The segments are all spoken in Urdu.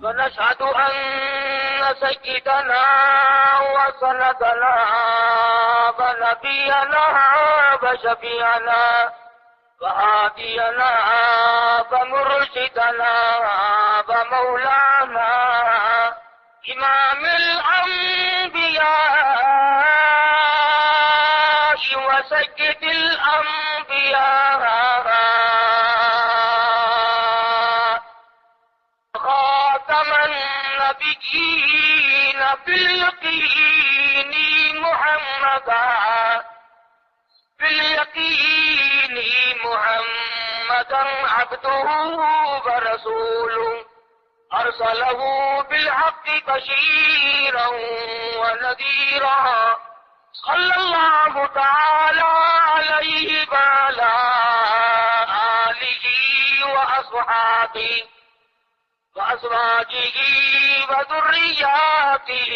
ونشهد أن سيدنا وسندنا ونبينا وشفيعنا وهادينا ومرشدنا ومولانا إمام الأنبياء وسيد الأنبياء خاتم النبيين باليقين محمدا عبده ورسوله أرسله بالحق بشيرا ونذيرا صلى الله تعالى عليه وعلى آله وأصحابه وأزواجه وذرياته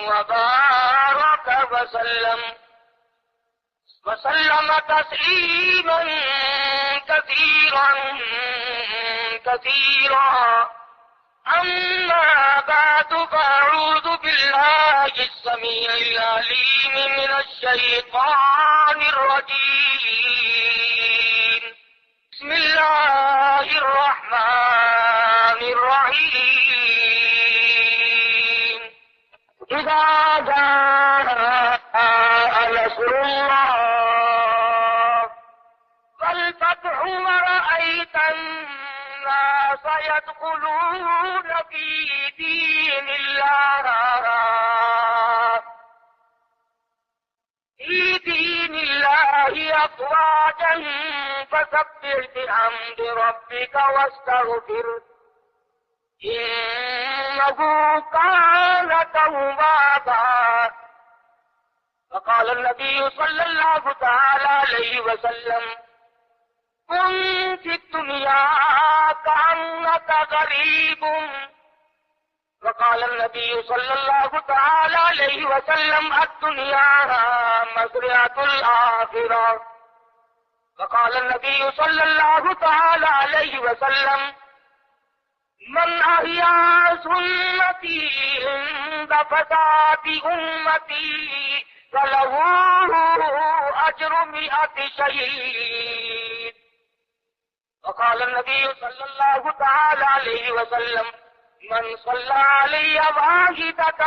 وبارك وسلم تسليما كثيرا أما بعد فأعوذ بالله السميع العليم من الشيطان الرجيم بسم الله الرحمن الرحيم إذا جاء نصر الله والفتح ورأيت الناس يدخلون في دين الله أفواجا فسبح بحمد ربك واستغفره إنه كان توابا. وقال النبي صلى الله تعالى عليه وسلم كن في الدنيا كأنك غريب. وقال النبي صلى الله تعالى عليه وسلم الدنيا مزرعة الآخرة. وقال النبي صلى الله تعالى عليه وسلم من أحيا سنتي عند فساد أمتي فله أجر 100 شهيد. وقال النبي صلى الله تعالى عليه وسلم من صلى علي واحدة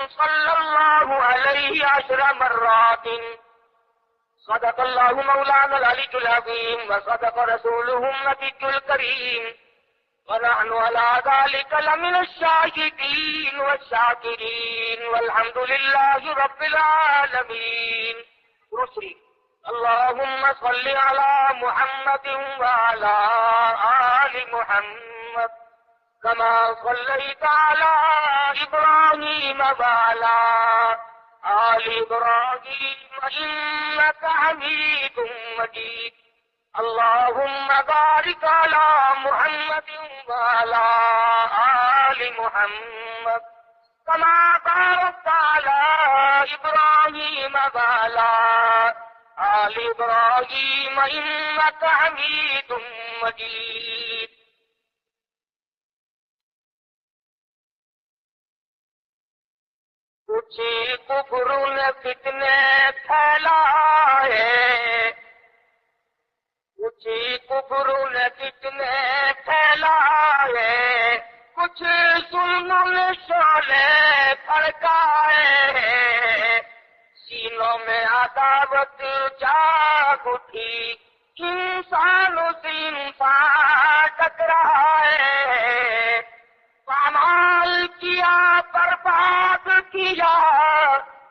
صلى الله عليه 10 مرات. صدق الله مولانا العلي العظيم وصدق رسوله النبي الكريم ونحن على ذلك لمن الشاهدين والشاكرين والحمد لله رب العالمين. رسلي اللهم صل على محمد وعلى آل محمد كما صليت على إبراهيم وعلى آل إبراهيم إنك حميد مجيد. اللهم بارك على محمد وعلى آل محمد كما باركت على إبراهيم وعلى آل إبراهيم إنك حميد مجيد. کچھ کفر نے فتنے پھیلائے، کچھ کفر نے فتنے پھیلائے، کچھ ظلم نے شعلے بھڑکائے، سینوں میں عداوت جاگ اٹھی، انسان سے انسان ٹکرائے، پامال کیا برباد کیا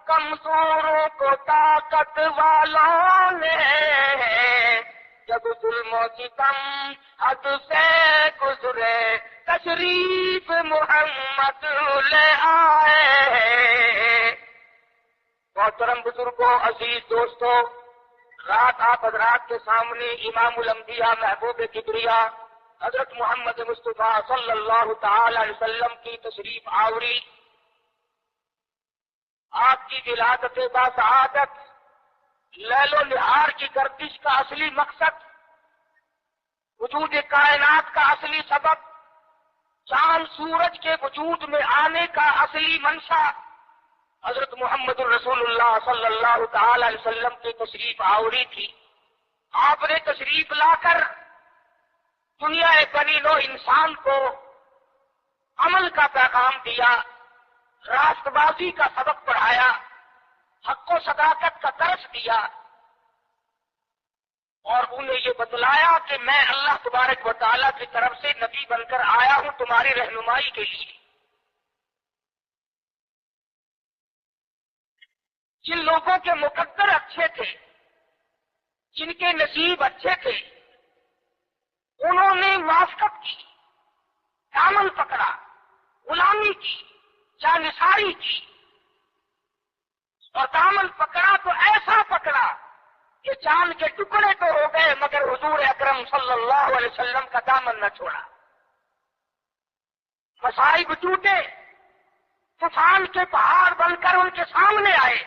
کمزوروں کو طاقت والوں نے، جب ظلم و ستم حد سے گزرے تشریف محمد لے آئے۔ محترم بزرگوں، عزیز دوستوں، رات آپ حضرات کے سامنے امام الانبیاء محبوب کبریا حضرت محمد مصطفیٰ صلی اللہ تعالی علیہ وسلم کی تشریف آوری، آپ کی ولادت باسعادت، لیل و نہار کی گردش کا اصلی مقصد، وجود کائنات کا اصلی سبب، چاند سورج کے وجود میں آنے کا اصلی منشا حضرت محمد الرسول اللہ صلی اللہ تعالی علیہ وسلم کی تشریف آوری تھی۔ آپ نے تشریف لا کر دنیا بنی نو انسان کو عمل کا پیغام دیا، راست بازی کا سبق پڑھایا، حق و صداقت کا درس دیا، اور انہیں یہ بتلایا کہ میں اللہ تبارک و تعالیٰ کی طرف سے نبی بن کر آیا ہوں تمہاری رہنمائی کے لیے۔ جن لوگوں کے مقدر اچھے تھے، جن کے نصیب اچھے تھے، انہوں نے موافقت کی، دامن پکڑا، غلامی کی، جانثاری کی، اور دامن پکڑا تو ایسا پکڑا کہ چاند کے ٹکڑے تو ہو گئے مگر حضور اکرم صلی اللہ علیہ وسلم کا دامن نہ چھوڑا۔ مصائب ٹوٹے، طوفان کے پہاڑ بن کر ان کے سامنے آئے،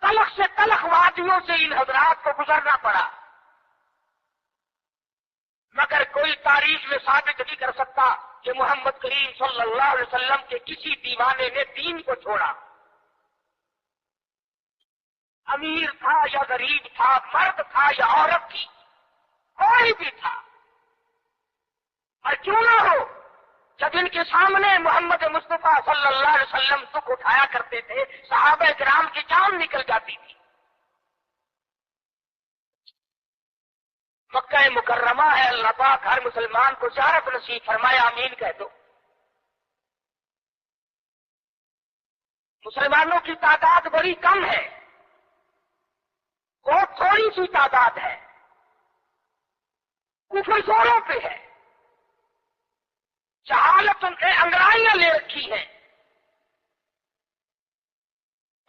تلخ سے تلخ وادیوں سے ان حضرات کو گزرنا پڑا، مگر کوئی تاریخ میں ثابت نہیں کر سکتا کہ محمد کریم صلی اللہ علیہ وسلم کے کسی دیوانے نے دین کو چھوڑا۔ امیر تھا یا غریب تھا، مرد تھا یا عورت تھی، کوئی بھی تھا، اور کیوں نہ ہو، جب ان کے سامنے محمد مصطفیٰ صلی اللہ علیہ وسلم دکھ اٹھایا کرتے تھے، صحابہ کرام کی جان نکل جاتی تھی۔ مکہ مکرمہ ہے، اللہ پاک ہر مسلمان کو زیارت نصیب فرمایا، آمین کہہ دو۔ مسلمانوں کی تعداد بڑی کم ہے، بہت تھوڑی سی تعداد ہے، کفر زوروں پہ ہے، جہالت نے انگڑائیاں لے رکھی ہیں،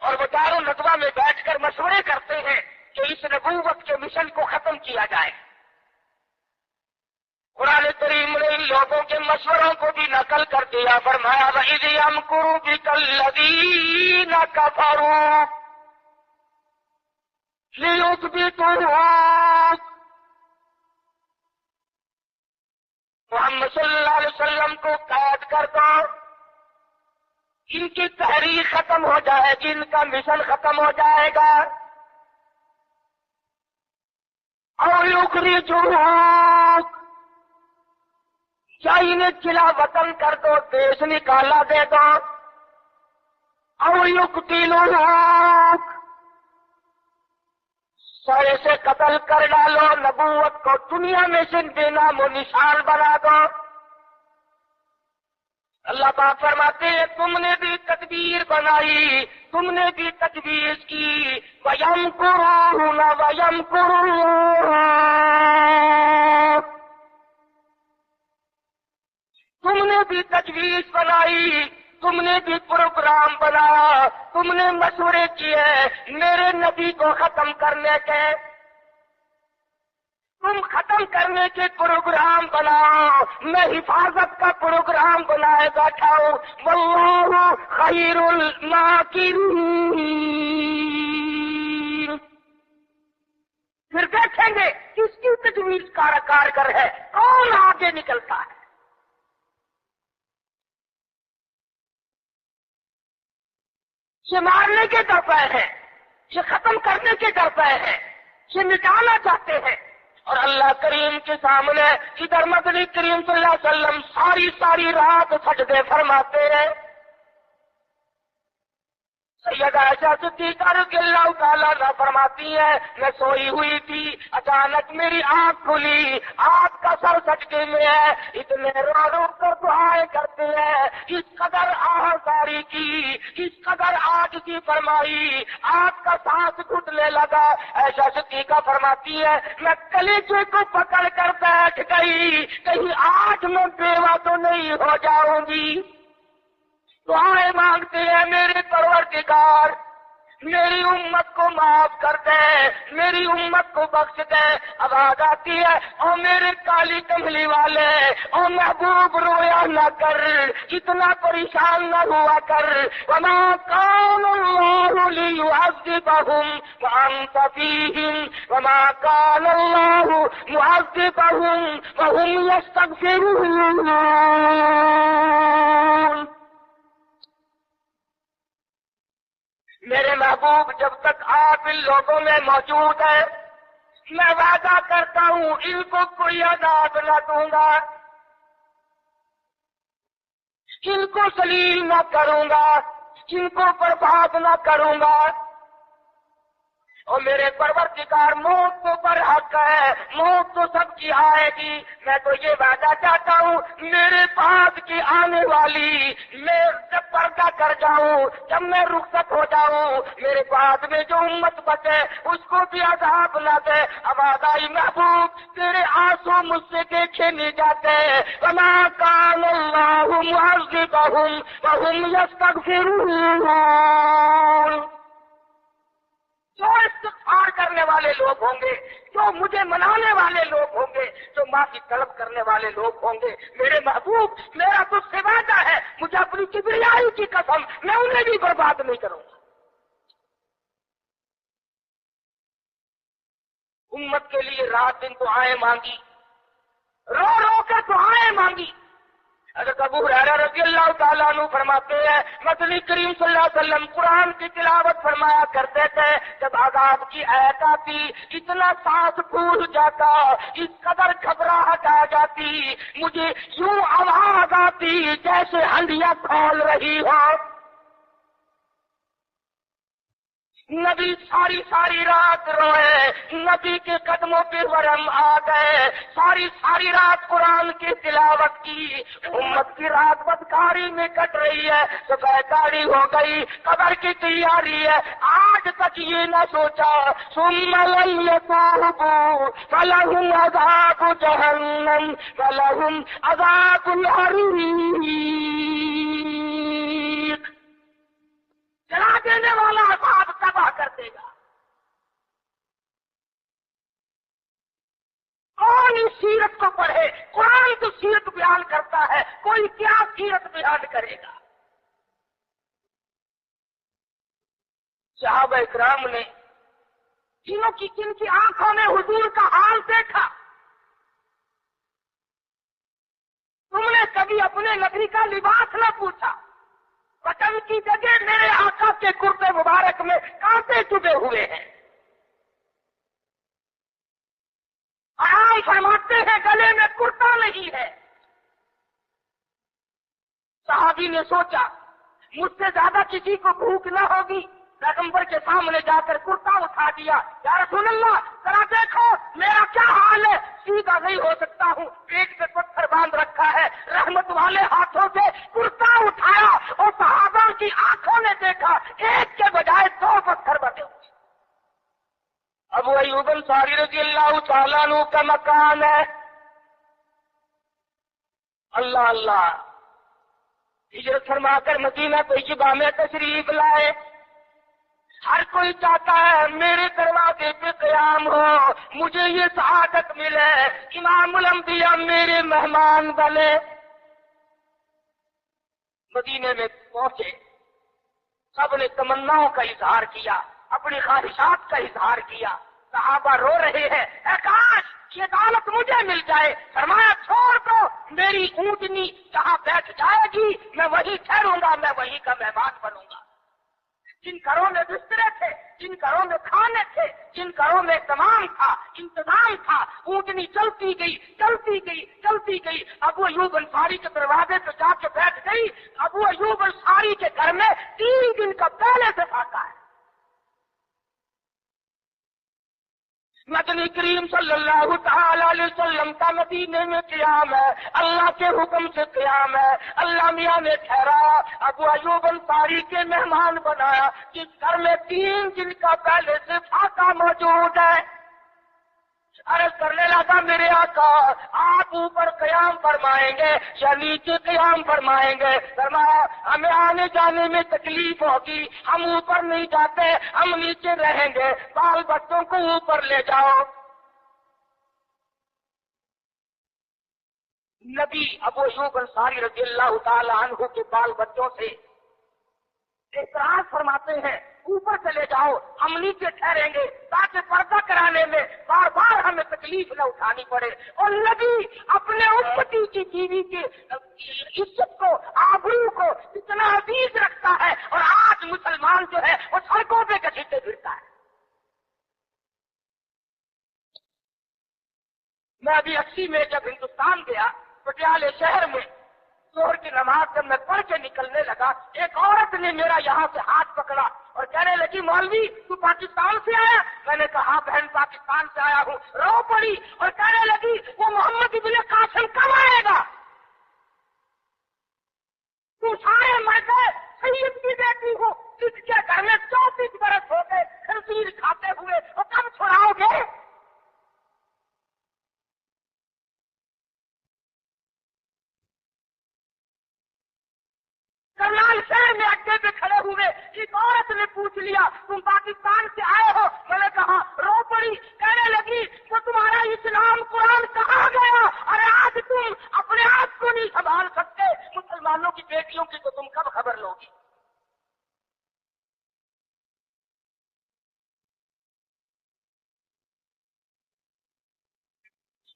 اور وہ دار الندوہ میں بیٹھ کر مشورے کرتے ہیں کہ اس نبوت کے مشن کو ختم کیا جائے۔ قرآن کریم نے ان لوگوں کے مشوروں کو بھی نقل کر دیا، فرمایا وَإِذْ يَمْكُرُ بِكَ الَّذِينَ كَفَرُوا لِيُثْبِتُوكَ۔ محمد صلی اللہ علیہ وسلم کو قید کر دو، ان کی تحریک ختم ہو جائے گی، ان کا مشن ختم ہو جائے گا، اور یخرجوک، یا انہیں قلع وطن کر دو، دیش نکالا دے دو، اور یقتلوک، سارے سے قتل کر ڈالو، نبوت کو دنیا میں سے بے نام و نشان بنا دو۔ اللہ پاک فرماتے ہیں تم نے بھی تدبیر بنائی، تم نے بھی تجویز کی، وَيَمْكُرُونَ وَيَمْكُرُ اللَّهُ، تم نے بھی تجویز بنائی، تم نے بھی پروگرام بنایا، تم نے مشورے کیے میرے نبی کو ختم کرنے کے، تم ختم کرنے کے پروگرام بناؤ، میں حفاظت کا پروگرام بنائے بیٹھا ہوں، واللہ خیر الماکرین۔ پھر دیکھیں گے کس کی تجویز کارگر ہے، کون آگے نکلتا ہے۔ یہ مارنے کے ڈر ہے، یہ ختم کرنے کے ڈر ہے، یہ مٹانا چاہتے ہیں، اور اللہ کریم کے سامنے ادھر مدنی کریم صلی اللہ علیہ وسلم ساری رات سجدے فرماتے ہیں۔ سیدہ عائشہ صدیقہ رضی اللہ تعالیٰ عنہا فرماتی ہے میں سوئی ہوئی تھی، اچانک میری آنکھ کھلی، آپ کا سر سجدے میں ہے، اتنے رو رو کر دعائیں کرتے ہیں، اس قدر آہذاری کی، اس قدر عاجزی فرمائی، آپ کا سانس گھٹنے لگا۔ عائشہ صدیقہ فرماتی ہے میں کلیجے کو پکڑ کر بیٹھ گئی، کہیں آج میں بیوہ تو نہیں ہو جاؤں گی۔ دعائیں مانگتے ہیں میرے پروردگار، میری امت کو معاف کر دے، میری امت کو بخش دے۔ آواز آتی ہے او میرے کالی کملی والے، او محبوب رویا نہ کر، اتنا پریشان نہ ہوا کر۔ وما كان الله ليعذبهم وأنت فيهم وما كان الله معذبهم وهم يستغفرون۔ میرے محبوب جب تک آپ ان لوگوں میں موجود ہیں، میں وعدہ کرتا ہوں ان کو کوئی عذاب نہ دوں گا، ان کو ذلیل نہ کروں گا، ان کو برباد نہ کروں گا۔ اور میرے پروردگار موت تو برحق ہے، موت تو سب کی آئے گی، میں تو یہ وعدہ چاہتا ہوں میرے بعد کی آنے والی، میں جب پردہ کر جاؤں، جب میں رخصت ہو جاؤں، میرے بعد میں جو امت بچے اس کو بھی عذاب نہ دے۔ آواز آئی محبوب تیرے آنسو مجھ سے دیکھے نہیں جاتے۔ وما كان الله معذبهم وهم يستغفرون۔ جو استغفار کرنے والے لوگ ہوں گے، جو مجھے منانے والے لوگ ہوں گے، جو معافی طلب کرنے والے لوگ ہوں گے، میرے محبوب میرا تو سے وعدہ ہے، مجھے اپنی کبریائی کی قسم میں انہیں بھی برباد نہیں کروں گا۔ امت کے لیے رات دن دعائیں مانگی، رو رو کے دعائیں مانگی۔ حضرت ابو ہریرہ رضی اللہ تعالیٰ عنہ فرماتے ہیں نبی کریم صلی اللہ علیہ وسلم قرآن کی تلاوت فرمایا کرتے تھے، جب عذاب کی آیت آتی اتنا سانس پھول جاتا، اس قدر گھبراہٹ آ جاتی، مجھے یوں آواز آتی جیسے ہنڈیاں کھول رہی ہو۔ نبی ساری ساری رات روئے، نبی کے قدموں پہ ورم آ گئے، ساری رات قرآن کی تلاوت کی۔ امت کی رات بدکاری میں کٹ رہی ہے، صبح کاری ہو گئی، قبر کی تیاری ہے، آج تک یہ نہ سوچا ثم لم يتوبوا فلهم عذاب جہنم ولهم عذاب الحریق۔ جلا دینے والا عذاب تباہ کر دے گا۔ کون اس سیرت کو پڑھے؟ قرآن تو سیرت بیان کرتا ہے، کوئی کیا سیرت بیان کرے گا؟ صحابہ اکرام نے جن کی آنکھوں نے حضور کا حال دیکھا، تم نے کبھی اپنے نبی کا لباس نہ پوچھا، بٹن کی جگہ میرے آقا کے کرتے مبارک میں کانٹے چبھے ہوئے ہیں، آرام فرماتے ہیں گلے میں کرتا نہیں ہے۔ صحابی نے سوچا مجھ سے زیادہ کسی کو بھوک نہ ہوگی، پیغمبر کے سامنے جا کر کرتا اٹھا دیا، یا رسول اللہ ذرا دیکھو میرا کیا حال ہے، سیدھا نہیں ہو سکتا ہوں، پیٹ پہ پتھر باندھ رکھا ہے۔ رحمت والے ہاتھوں سے کرتا اٹھایا اور صحابہ کی آنکھوں نے دیکھا ایک کے بجائے 2 پتھر بنے ہوئے۔ ابو ایوب انصاری رضی اللہ تعالیٰ عنہ کا مکان ہے، اللہ اللہ، ہجرت فرما کر مدینہ طیبہ میں تشریف لائے۔ ہر کوئی چاہتا ہے میرے دروازے پہ قیام ہو، مجھے یہ سعادت ملے، امام الانبیاء میرے مہمان بنے۔ مدینے میں پہنچے، سب نے تمناؤں کا اظہار کیا، اپنی خواہشات کا اظہار کیا۔ صحابہ رو رہے ہیں، اے کاش یہ دولت مجھے مل جائے۔ فرمایا چھوڑ دو، میری اونٹنی جہاں بیٹھ جائے گی میں وہیں ٹھہروں گا، میں وہیں کا مہمان بنوں گا۔ جن گھروں میں بسترے تھے، جن گھروں میں کھانے تھے، جن گھروں میں اہتمام تھا، انتظام تھا، اونٹنی چلتی گئی چلتی گئی چلتی گئی، ابو ایوب انصاری کے دروازے پہ جا کے بیٹھ گئی۔ ابو ایوب انصاری کے گھر میں 3 دن کا پہلے سے فاقہ ہے۔ نبی کریم صلی اللہ تعالی علیہ وسلم کا مدینے میں قیام ہے، اللہ کے حکم سے قیام ہے۔ اللہ میاں نے ٹھہرایا، ابو ایوب انصاری کے مہمان بنایا، جس گھر میں 3 دن کا پہلے سے فاقہ موجود ہے۔ عرض کرنے لگا میرے آقا آپ اوپر قیام فرمائیں گے یا نیچے قیام فرمائیں گے؟ فرمایا ہمیں آنے جانے میں تکلیف ہوگی، ہم اوپر نہیں جاتے، ہم نیچے رہیں گے، بال بچوں کو اوپر لے جاؤ۔ نبی ابو ایوب انصاری رضی اللہ تعالی عنہ کے بال بچوں سے اعتراض فرماتے ہیں اوپر چلے جاؤ، ہم نیچے ٹھہریں گے تاکہ پردہ کرانے میں بار بار ہمیں تکلیف نہ اٹھانی پڑے۔ اور نبی اپنے امتی کی بیوی کی عزت کو، آبرو کو اتنا عزیز رکھتا ہے، اور آج مسلمان جو ہے وہ سڑکوں پہ گھسیٹے پھرتا ہے۔ میں ابھی 80 میں جب ہندوستان گیا، پٹیالے شہر میں ظہر کی نماز جب میں پڑھ کے نکلنے لگا، ایک عورت نے میرا یہاں سے ہاتھ پکڑا اور کہنے لگی مولوی تو پاکستان سے آیا؟ میں نے کہا ہاں بہن پاکستان سے آیا ہوں۔ رو پڑی اور کہنے لگی وہ محمد ابن قاسم کب آئے گا؟ تو سارے مر گئے، سید کی بیٹی ہو، اس کے گھر میں 34 برس ہو گئے خنزیر کھاتے ہوئے، وہ کب چھڑاؤ گے؟ کرنال شہر میں اڈے پہ کھڑے ہوئے ایک عورت نے پوچھ لیا تم پاکستان سے آئے ہو؟ میں نے کہا، رو پڑی، کہنے لگی وہ تمہارا اسلام قرآن کہاں گیا؟ ارے آج تم اپنے آپ کو نہیں سنبھال سکتے، مسلمانوں کی بیٹیوں کی تو تم کب خبر لو گی؟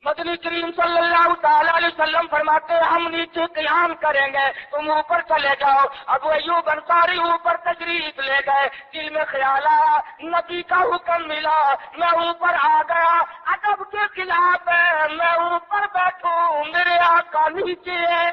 مدنی کریم صلی اللہ تعالی علیہ وسلم فرماتے ہیں ہم نیچے قیام کریں گے، تم اوپر چلے جاؤ۔ ابو ایوب انصاری اوپر تشریف لے گئے، دل میں خیال آیا نبی کا حکم ملا، میں اوپر آ گیا، ادب کے خلاف ہے میں اوپر بیٹھوں، میرے آقا نیچے ہے۔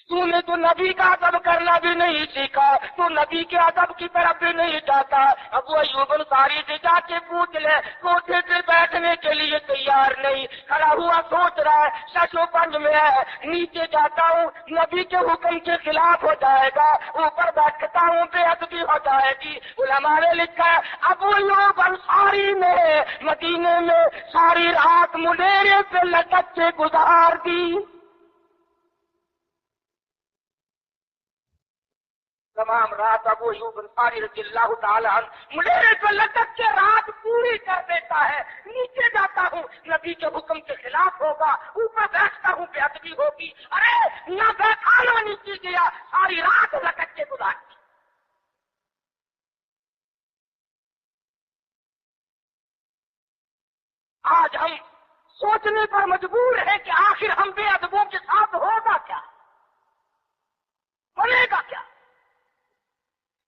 تو نے تو نبی کا ادب کرنا بھی نہیں سیکھا، تو نبی کے ادب کی طرف بھی نہیں جاتا۔ ابو ایوب انصاری سے جا کے پوچھ لے، کوٹھے پہ بیٹھنے کے لیے تیار نہیں، کھڑا ہوا سوچ رہا ہے شش و پنج میں ہے، نیچے جاتا ہوں نبی کے حکم کے خلاف ہو جائے گا، اوپر بیٹھتا ہوں بے ادبی ہو جائے گی۔ علماء نے لکھا ہے ابو ایوب انصاری نے مدینے میں ساری رات منیرے پہ لٹک کے گزار دی۔ تمام رات ابو ایوب انصاری رضی اللہ تعالی عنہ منیرے پہ لٹک کے رات پوری کر دیتا ہے۔ نیچے جاتا ہوں نبی کے حکم کے خلاف ہوگا، اوپر بیٹھتا ہوں بے ادبی ہوگی، ارے نہ بیٹھا نہ نیچے گیا، ساری رات لٹک کے گزارتی۔ آج ہم سوچنے پر مجبور ہیں کہ آخر ہم بے ادبوں کے ساتھ ہوگا کیا، بنے گا کیا؟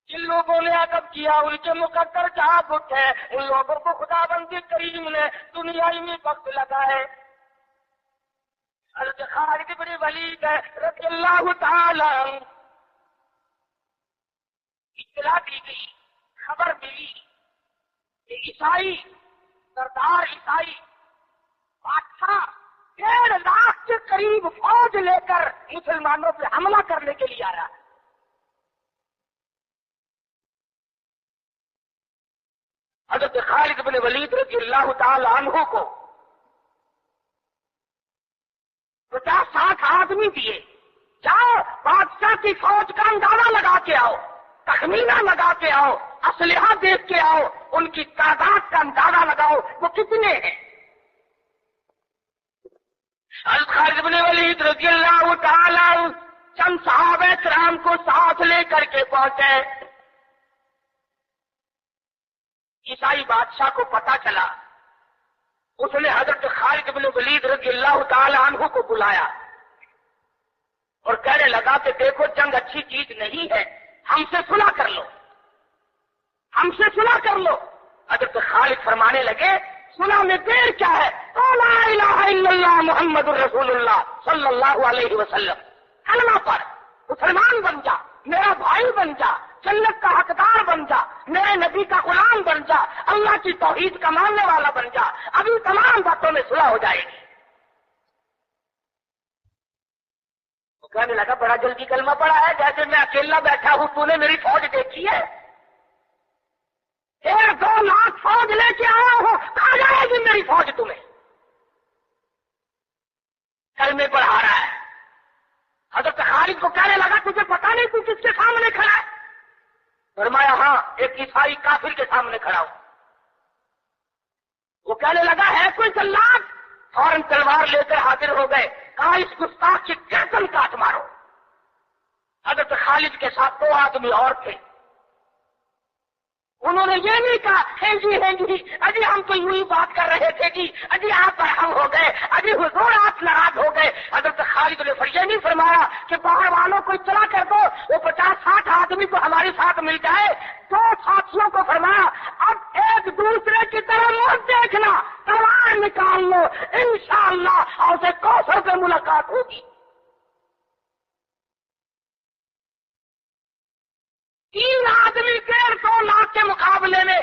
جن لوگوں نے ادب کیا ان کے مقدر جاگ اٹھے، ان لوگوں کو خدا بندی کریم نے دنیائی میں وقت لگائے۔ حضرت خالد بن ولید رضی اللہ تعالی عنہ اطلاع دی گئی، خبر ملی کہ عیسائی سردار عیسائی بادشاہ 1.5 لاکھ کے قریب فوج لے کر مسلمانوں پہ حملہ کرنے کے لیے آ رہا ہے۔ حضرت خالد بن ولید رضی اللہ تعالی عنہ کو 50-60 آدمی دیے، جاؤ بادشاہ کی فوج کا اندازہ لگا کے آؤ، تخمینہ لگا کے آؤ، اسلحہ دیکھ کے آؤ، ان کی تعداد کا اندازہ لگاؤ وہ کتنے ہیں۔ حضرت خالد بن ولید رضی اللہ تعالی عنہ چند صحابہ کرام کو ساتھ لے کر کے پہنچے۔ عیسائی بادشاہ کو پتا چلا، اس نے حضرت خالد بن ولید رضی اللہ تعالی عنہ کو بلایا اور کہنے لگا کہ دیکھو جنگ اچھی چیز نہیں ہے، ہم سے صلح کر لو، ہم سے صلح کر لو۔ حضرت خالد فرمانے لگے صلح میں دیر کیا ہے، لا الہ الا اللہ محمد الرسول اللہ صلی اللہ علیہ وسلم، کلمہ پڑھ، مسلمان بن جا، میرا بھائی بن جا، جنت کا حقدار بن جا، میرے نبی کا غلام بن جا، اللہ کی توحید کا ماننے والا بن جا، ابھی تمام باتوں میں صلح ہو جائے گی۔ وہ کہنے لگا بڑا جلدی کلمہ پڑا ہے، جیسے میں اکیلا بیٹھا ہوں، تو نے میری فوج دیکھی ہے؟ 1.5 لاکھ فوج لے کے آیا ہوں، کہاں جائے گی میری فوج تمہیں؟ کلمے پڑھا رہا ہے. حضرت خالد کو کہنے لگا تجھے پتا نہیں تو کس کے سامنے کھڑا ہے؟ فرمایا ہاں ایک عیسائی کافر کے سامنے کھڑا ہوں. وہ کہنے لگا ہے کوئی جلاد؟ فوراً تلوار لے کر حاضر ہو گئے. کہا اس گستاخ کی گردن کاٹ مارو. حضرت خالد کے ساتھ 2 آدمی اور تھے. انہوں نے یہ نہیں کہا ہیں جی اجی ہم تو یوں ہی بات کر رہے تھے جی، اجی آپ برہم ہو گئے، اجی حضور آپ ناراض ہو گئے. حضرت خالد نے یہ نہیں فرمایا کہ باہر والوں کو اطلاع کر دو، وہ 50-60 آدمی تو ہمارے ساتھ مل جائے. 2 ساتھیوں کو فرمایا اب ایک دوسرے کی طرف مت دیکھنا، تلوار نکال لو، انشاءاللہ اور سے کوثر سے ملاقات ہوگی. 3 آدمی 1.5 لاکھ کے مقابلے میں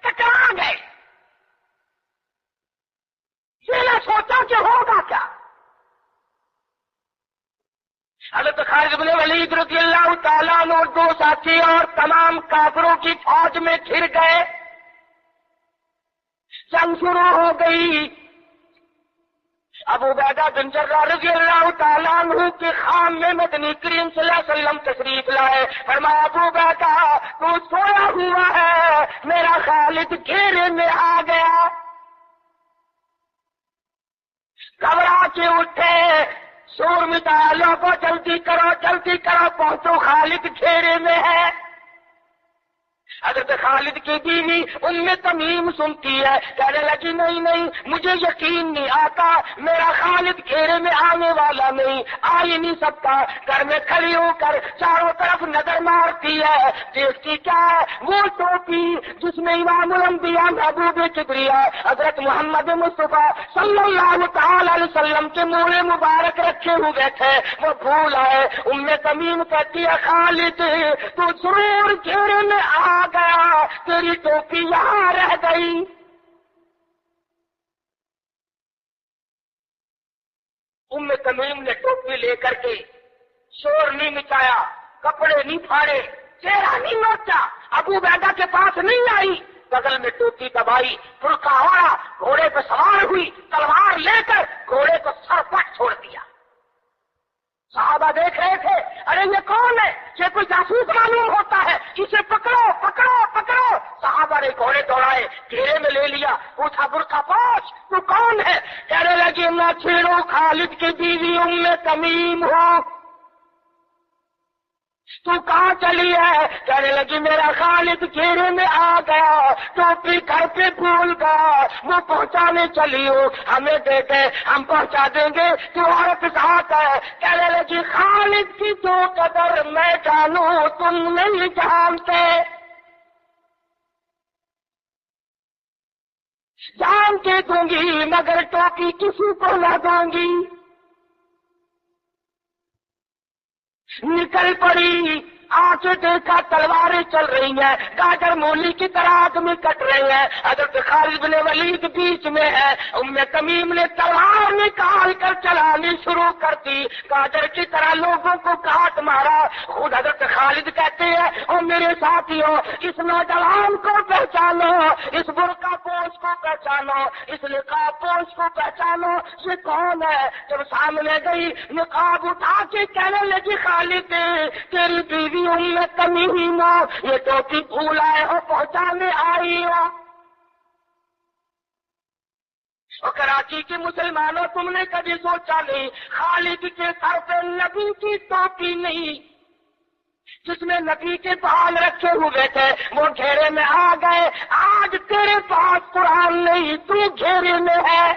ٹکرا گئے. یہ نہ سوچا کہ ہوگا کیا. حضرت خالد بن ولید رضی اللہ تعالیٰ عنہ 2 ساتھی اور تمام کافروں کی فوج میں گھر گئے. جنگ شروع ہو گئی. ابو عبیدہ بن جراح رضی اللہ تعالیٰ عنہ کے خان میں مدنی کریم صلی اللہ علیہ وسلم تشریف لائے. فرمایا ابو عبیدہ تو سویا ہوا ہے، میرا خالد گھیرے میں آ گیا. گھبرا کے اٹھے، شور مٹایا، لوگوں جلدی کرو پہنچو، خالد گھیرے میں ہے. حضرت خالد کی بیوی ام تمیم سنتی ہے، کہنے لگی نہیں مجھے یقین نہیں آتا، میرا خالد گھیرے میں آنے والا نہیں، آ ہی نہیں سکتا. گھر میں کھڑی ہو کر چاروں طرف نظر مارتی ہے، دیکھتی کیا ہے؟ وہ ٹوپی جس میں امام الانبیاء محبوب کبریا حضرت محمد مصطفیٰ صلی اللہ تعالی علیہ وسلم کے منہ مبارک رکھے ہوئے تھے، وہ بھول آئے. ام تمیم کہتی ہے خالد تو ضرور گھیرے میں آ گیا، تیری ٹوپی یہاں رہ گئی. ام تمیم نے ٹوپی لے کر کے شور نہیں مچایا، کپڑے نہیں پھاڑے، چہرہ نہیں نوچا، ابو عبیدہ کے پاس نہیں آئی، بغل میں ٹوپی دبائی، فرقہ اوڑھا، گھوڑے پہ سوار ہوئی، تلوار لے کر گھوڑے کو سر پٹ چھوڑ دیا. صحابہ دیکھ رہے تھے، ارے یہ کون ہے؟ یہ کوئی جاسوس معلوم ہوتا ہے، اسے پکڑو. صحابہ نے گھوڑے دوڑائے، گھیرے میں لے لیا، پوچھا برقع پوچھ تو کون ہے؟ کہنے لگی میں چھیڑوں خالد کی بیوی ام تمیم ہوں. تو کہاں چلی ہے؟ کہنے لگی میرا خالد گھیرے میں آ گیا، ٹوپی گھر پہ بھول گیا، وہ پہنچانے چلی ہو، ہمیں دے دے ہم پہنچا دیں گے، تو عورت ساتھ ہے. کہنے لگی خالد کی جو قدر میں جانوں تم نہیں جانتے، جان کے دوں گی مگر ٹوپی کسی کو نہ دوں گی. نکل پڑی، آنکھیں دیکھا تلواریں چل رہی ہیں، گاجر مولی کی طرح آدمی کٹ رہے ہیں. حضرت خالد بن ولید بیچ میں ہے. ام تمیم نے تلوار نکال کر چلانی شروع کر دی، گاجر کی طرح لوگوں کو کاٹ مارا. خود حضرت خالد کہتے ہیں اور میرے ساتھیوں اس نوجوان کو پہچانو، اس برقع پوش کو پہچانو، اس نقاب پوش کو پہچانو، یہ کون ہے؟ جب سامنے گئی نقاب اٹھا کے کہنے لگی خالد تیری بیوی ام تمیم ہو، یہ ٹوپی بھول آئے ہو، پہنچانے آئی ہو. اور کراچی کے مسلمانوں تم نے کبھی سوچا نہیں خالد کے سر پہ نبی کی ٹوپی نہیں، جس میں نبی کے بال رکھے ہوئے تھے، وہ گھیرے میں آ گئے. آج تیرے پاس قرآن نہیں، تو گھیرے میں ہے.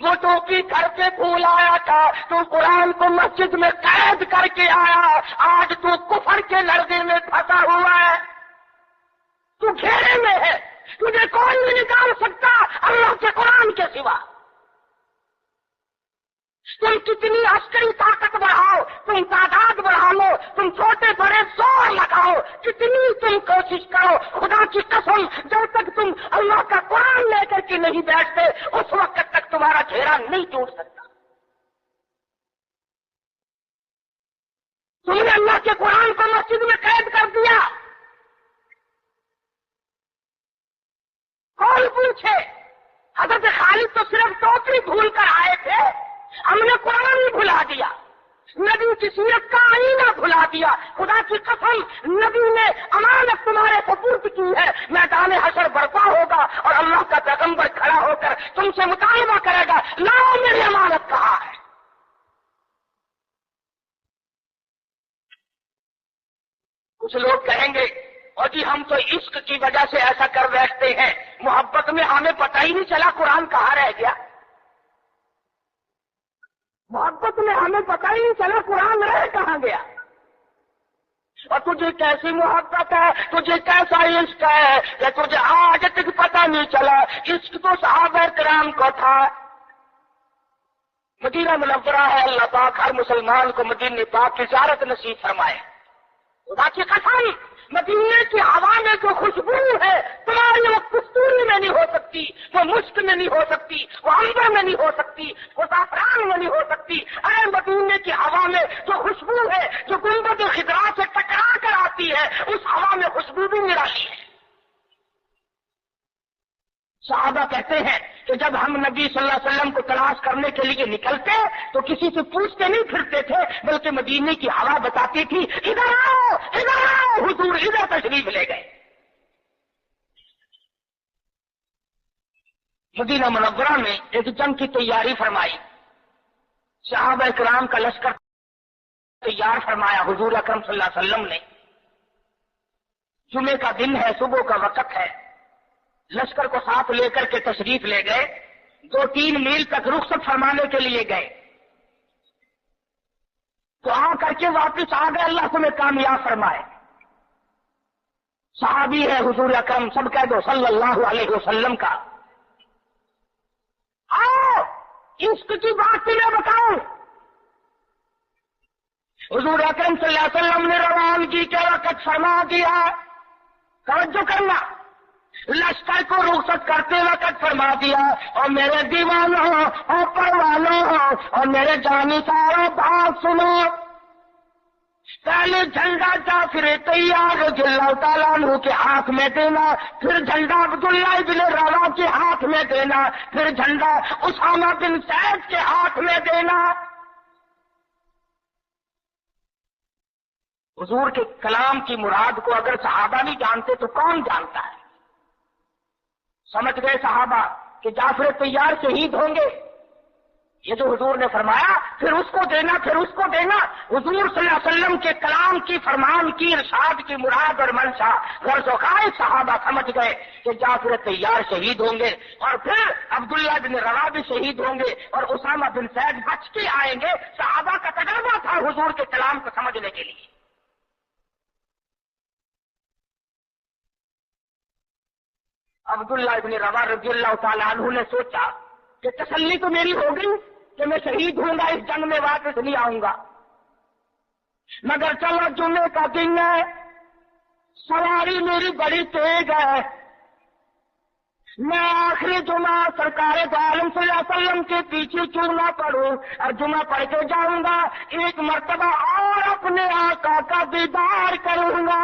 وہ ٹوپی گھر پہ بھول آیا تھا، تو قرآن کو مسجد میں قید کر کے آیا، آج تو کفر کے لڑزے میں پھنسا ہوا ہے، تو گھیرے میں ہے، تجھے کوئی نہیں نکال سکتا اللہ کے قرآن کے سوا. تم کتنی عسکری طاقت بڑھاؤ، تم تعداد بڑھا لو، تم چھوٹے بڑے زور لگاؤ، کتنی تم کوشش کرو، خدا کی قسم جب تک تم اللہ کا قرآن لے کر کے نہیں بیٹھتے اس وقت تک تمہارا گھیرا نہیں ٹوٹ سکتا. تم نے اللہ کے قرآن کو مسجد میں قید کر دیا، ہم نے قرآن ہی بھلا دیا، نبی کی سیرت کا آئینہ بھلا دیا۔ خدا کی قسم، نبی نے امانت تمہارے سپرد کی ہے، میدان حشر برپا ہوگا اور اللہ کا پیغمبر کھڑا ہو کر تم سے مطالبہ کرے گا، لاؤ میری امانت کہاں ہے؟ کچھ لوگ کہیں گے اور جی ہم تو عشق کی وجہ سے ایسا کر بیٹھتے ہیں، محبت میں ہمیں پتہ ہی نہیں چلا قرآن کہاں رہ گیا، محبت میں ہمیں پتہ ہی نہیں چلا قرآن رہ کہاں گیا۔ اور تجھے کیسی محبت ہے، تجھے کیسا عشق ہے کہ تجھے آج تک پتہ نہیں چلا؟ عشق تو صحابہ کرام کو تھا۔ مدینہ منورہ ہے، اللہ پاک ہر مسلمان کو مدینہ پاک کی زیارت نصیب فرمائے۔ خدا کی قسم، مدینے کی ہوا میں جو خوشبو ہے تمہاری وہ کستوری میں نہیں ہو سکتی، وہ مشک میں نہیں ہو سکتی، وہ عنبر میں نہیں ہو سکتی، وہ زعفران میں نہیں ہو سکتی۔ اے مدینے کی ہوا میں جو خوشبو ہے، جو گنبد خضرا سے ٹکرا کر آتی ہے، اس ہوا میں خوشبو بھی نرالی ہے۔ صحابہ کہتے ہیں کہ جب ہم نبی صلی اللہ علیہ وسلم کو تلاش کرنے کے لیے نکلتے تو کسی سے پوچھتے نہیں پھرتے تھے، بلکہ مدینے کی ہوا بتاتی تھی، ادھر آؤ ادھر آؤ، حضور ادھر تشریف لے گئے۔ مدینہ منورہ میں ایک جنگ کی تیاری فرمائی، صحابہ کرام کا لشکر تیار فرمایا حضور اکرم صلی اللہ علیہ وسلم نے۔ جمعے کا دن ہے، صبح کا وقت ہے، لشکر کو ساتھ لے کر کے تشریف لے گئے، 2-3 میل تک رخصت فرمانے کے لیے گئے تو آ کر کے واپس آ گئے، اللہ تمہیں کامیاب فرمائے۔ صحابی ہے حضور اکرم، سب کہہ دو صلی اللہ علیہ وسلم کا۔ آؤ عشق کی بات تمہیں بتاؤں، حضور اکرم صلی اللہ علیہ وسلم نے روانگی کے وقت فرما دیا، توجہ کرنا، لشکر کو رخصت کرتے وقت فرما دیا، اور میرے دیوانوں اور پروانوں اور میرے جانی ساروں بات سنو، پہلے جھنڈا جعفر طیار رضی اللہ تعالیٰ عنہ کے ہاتھ میں دینا، پھر جھنڈا عبداللہ بن رواحہ کے ہاتھ میں دینا، پھر جھنڈا اسامہ بن زید کے ہاتھ میں دینا۔ حضور کے کلام کی مراد کو اگر صحابہ نہیں جانتے تو کون جانتا ہے؟ سمجھ گئے صحابہ کہ جعفر طیار شہید ہوں گے، یہ جو حضور نے فرمایا پھر اس کو دینا پھر اس کو دینا۔ حضور صلی اللہ علیہ وسلم کے کلام کی، فرمان کی، ارشاد کی مراد اور منشا غرض و قائد صحابہ سمجھ گئے کہ جعفر طیار شہید ہوں گے، اور پھر عبداللہ بن رواحہ بھی شہید ہوں گے، اور اسامہ بن زید بچ کے آئیں گے۔ صحابہ کا تجربہ تھا حضور کے کلام کو سمجھنے کے لیے۔ عبداللہ ابن رواحہ رضی اللہ تعالیٰ عنہ نے سوچا کہ تسلی تو میری ہو گئی کہ میں شہید ہوں گا، اس جنگ میں واپس نہیں آؤں گا، مگر چلو جمعے کا دن ہے، سواری میری بڑی تیز ہے، میں آخری جمعہ سرکار دو عالم صلی اللہ علیہ وسلم کے پیچھے کیوں نہ پڑھوں، اور جمعہ پڑھ کے جاؤں گا، ایک مرتبہ اور اپنے آقا کا دیدار کروں گا۔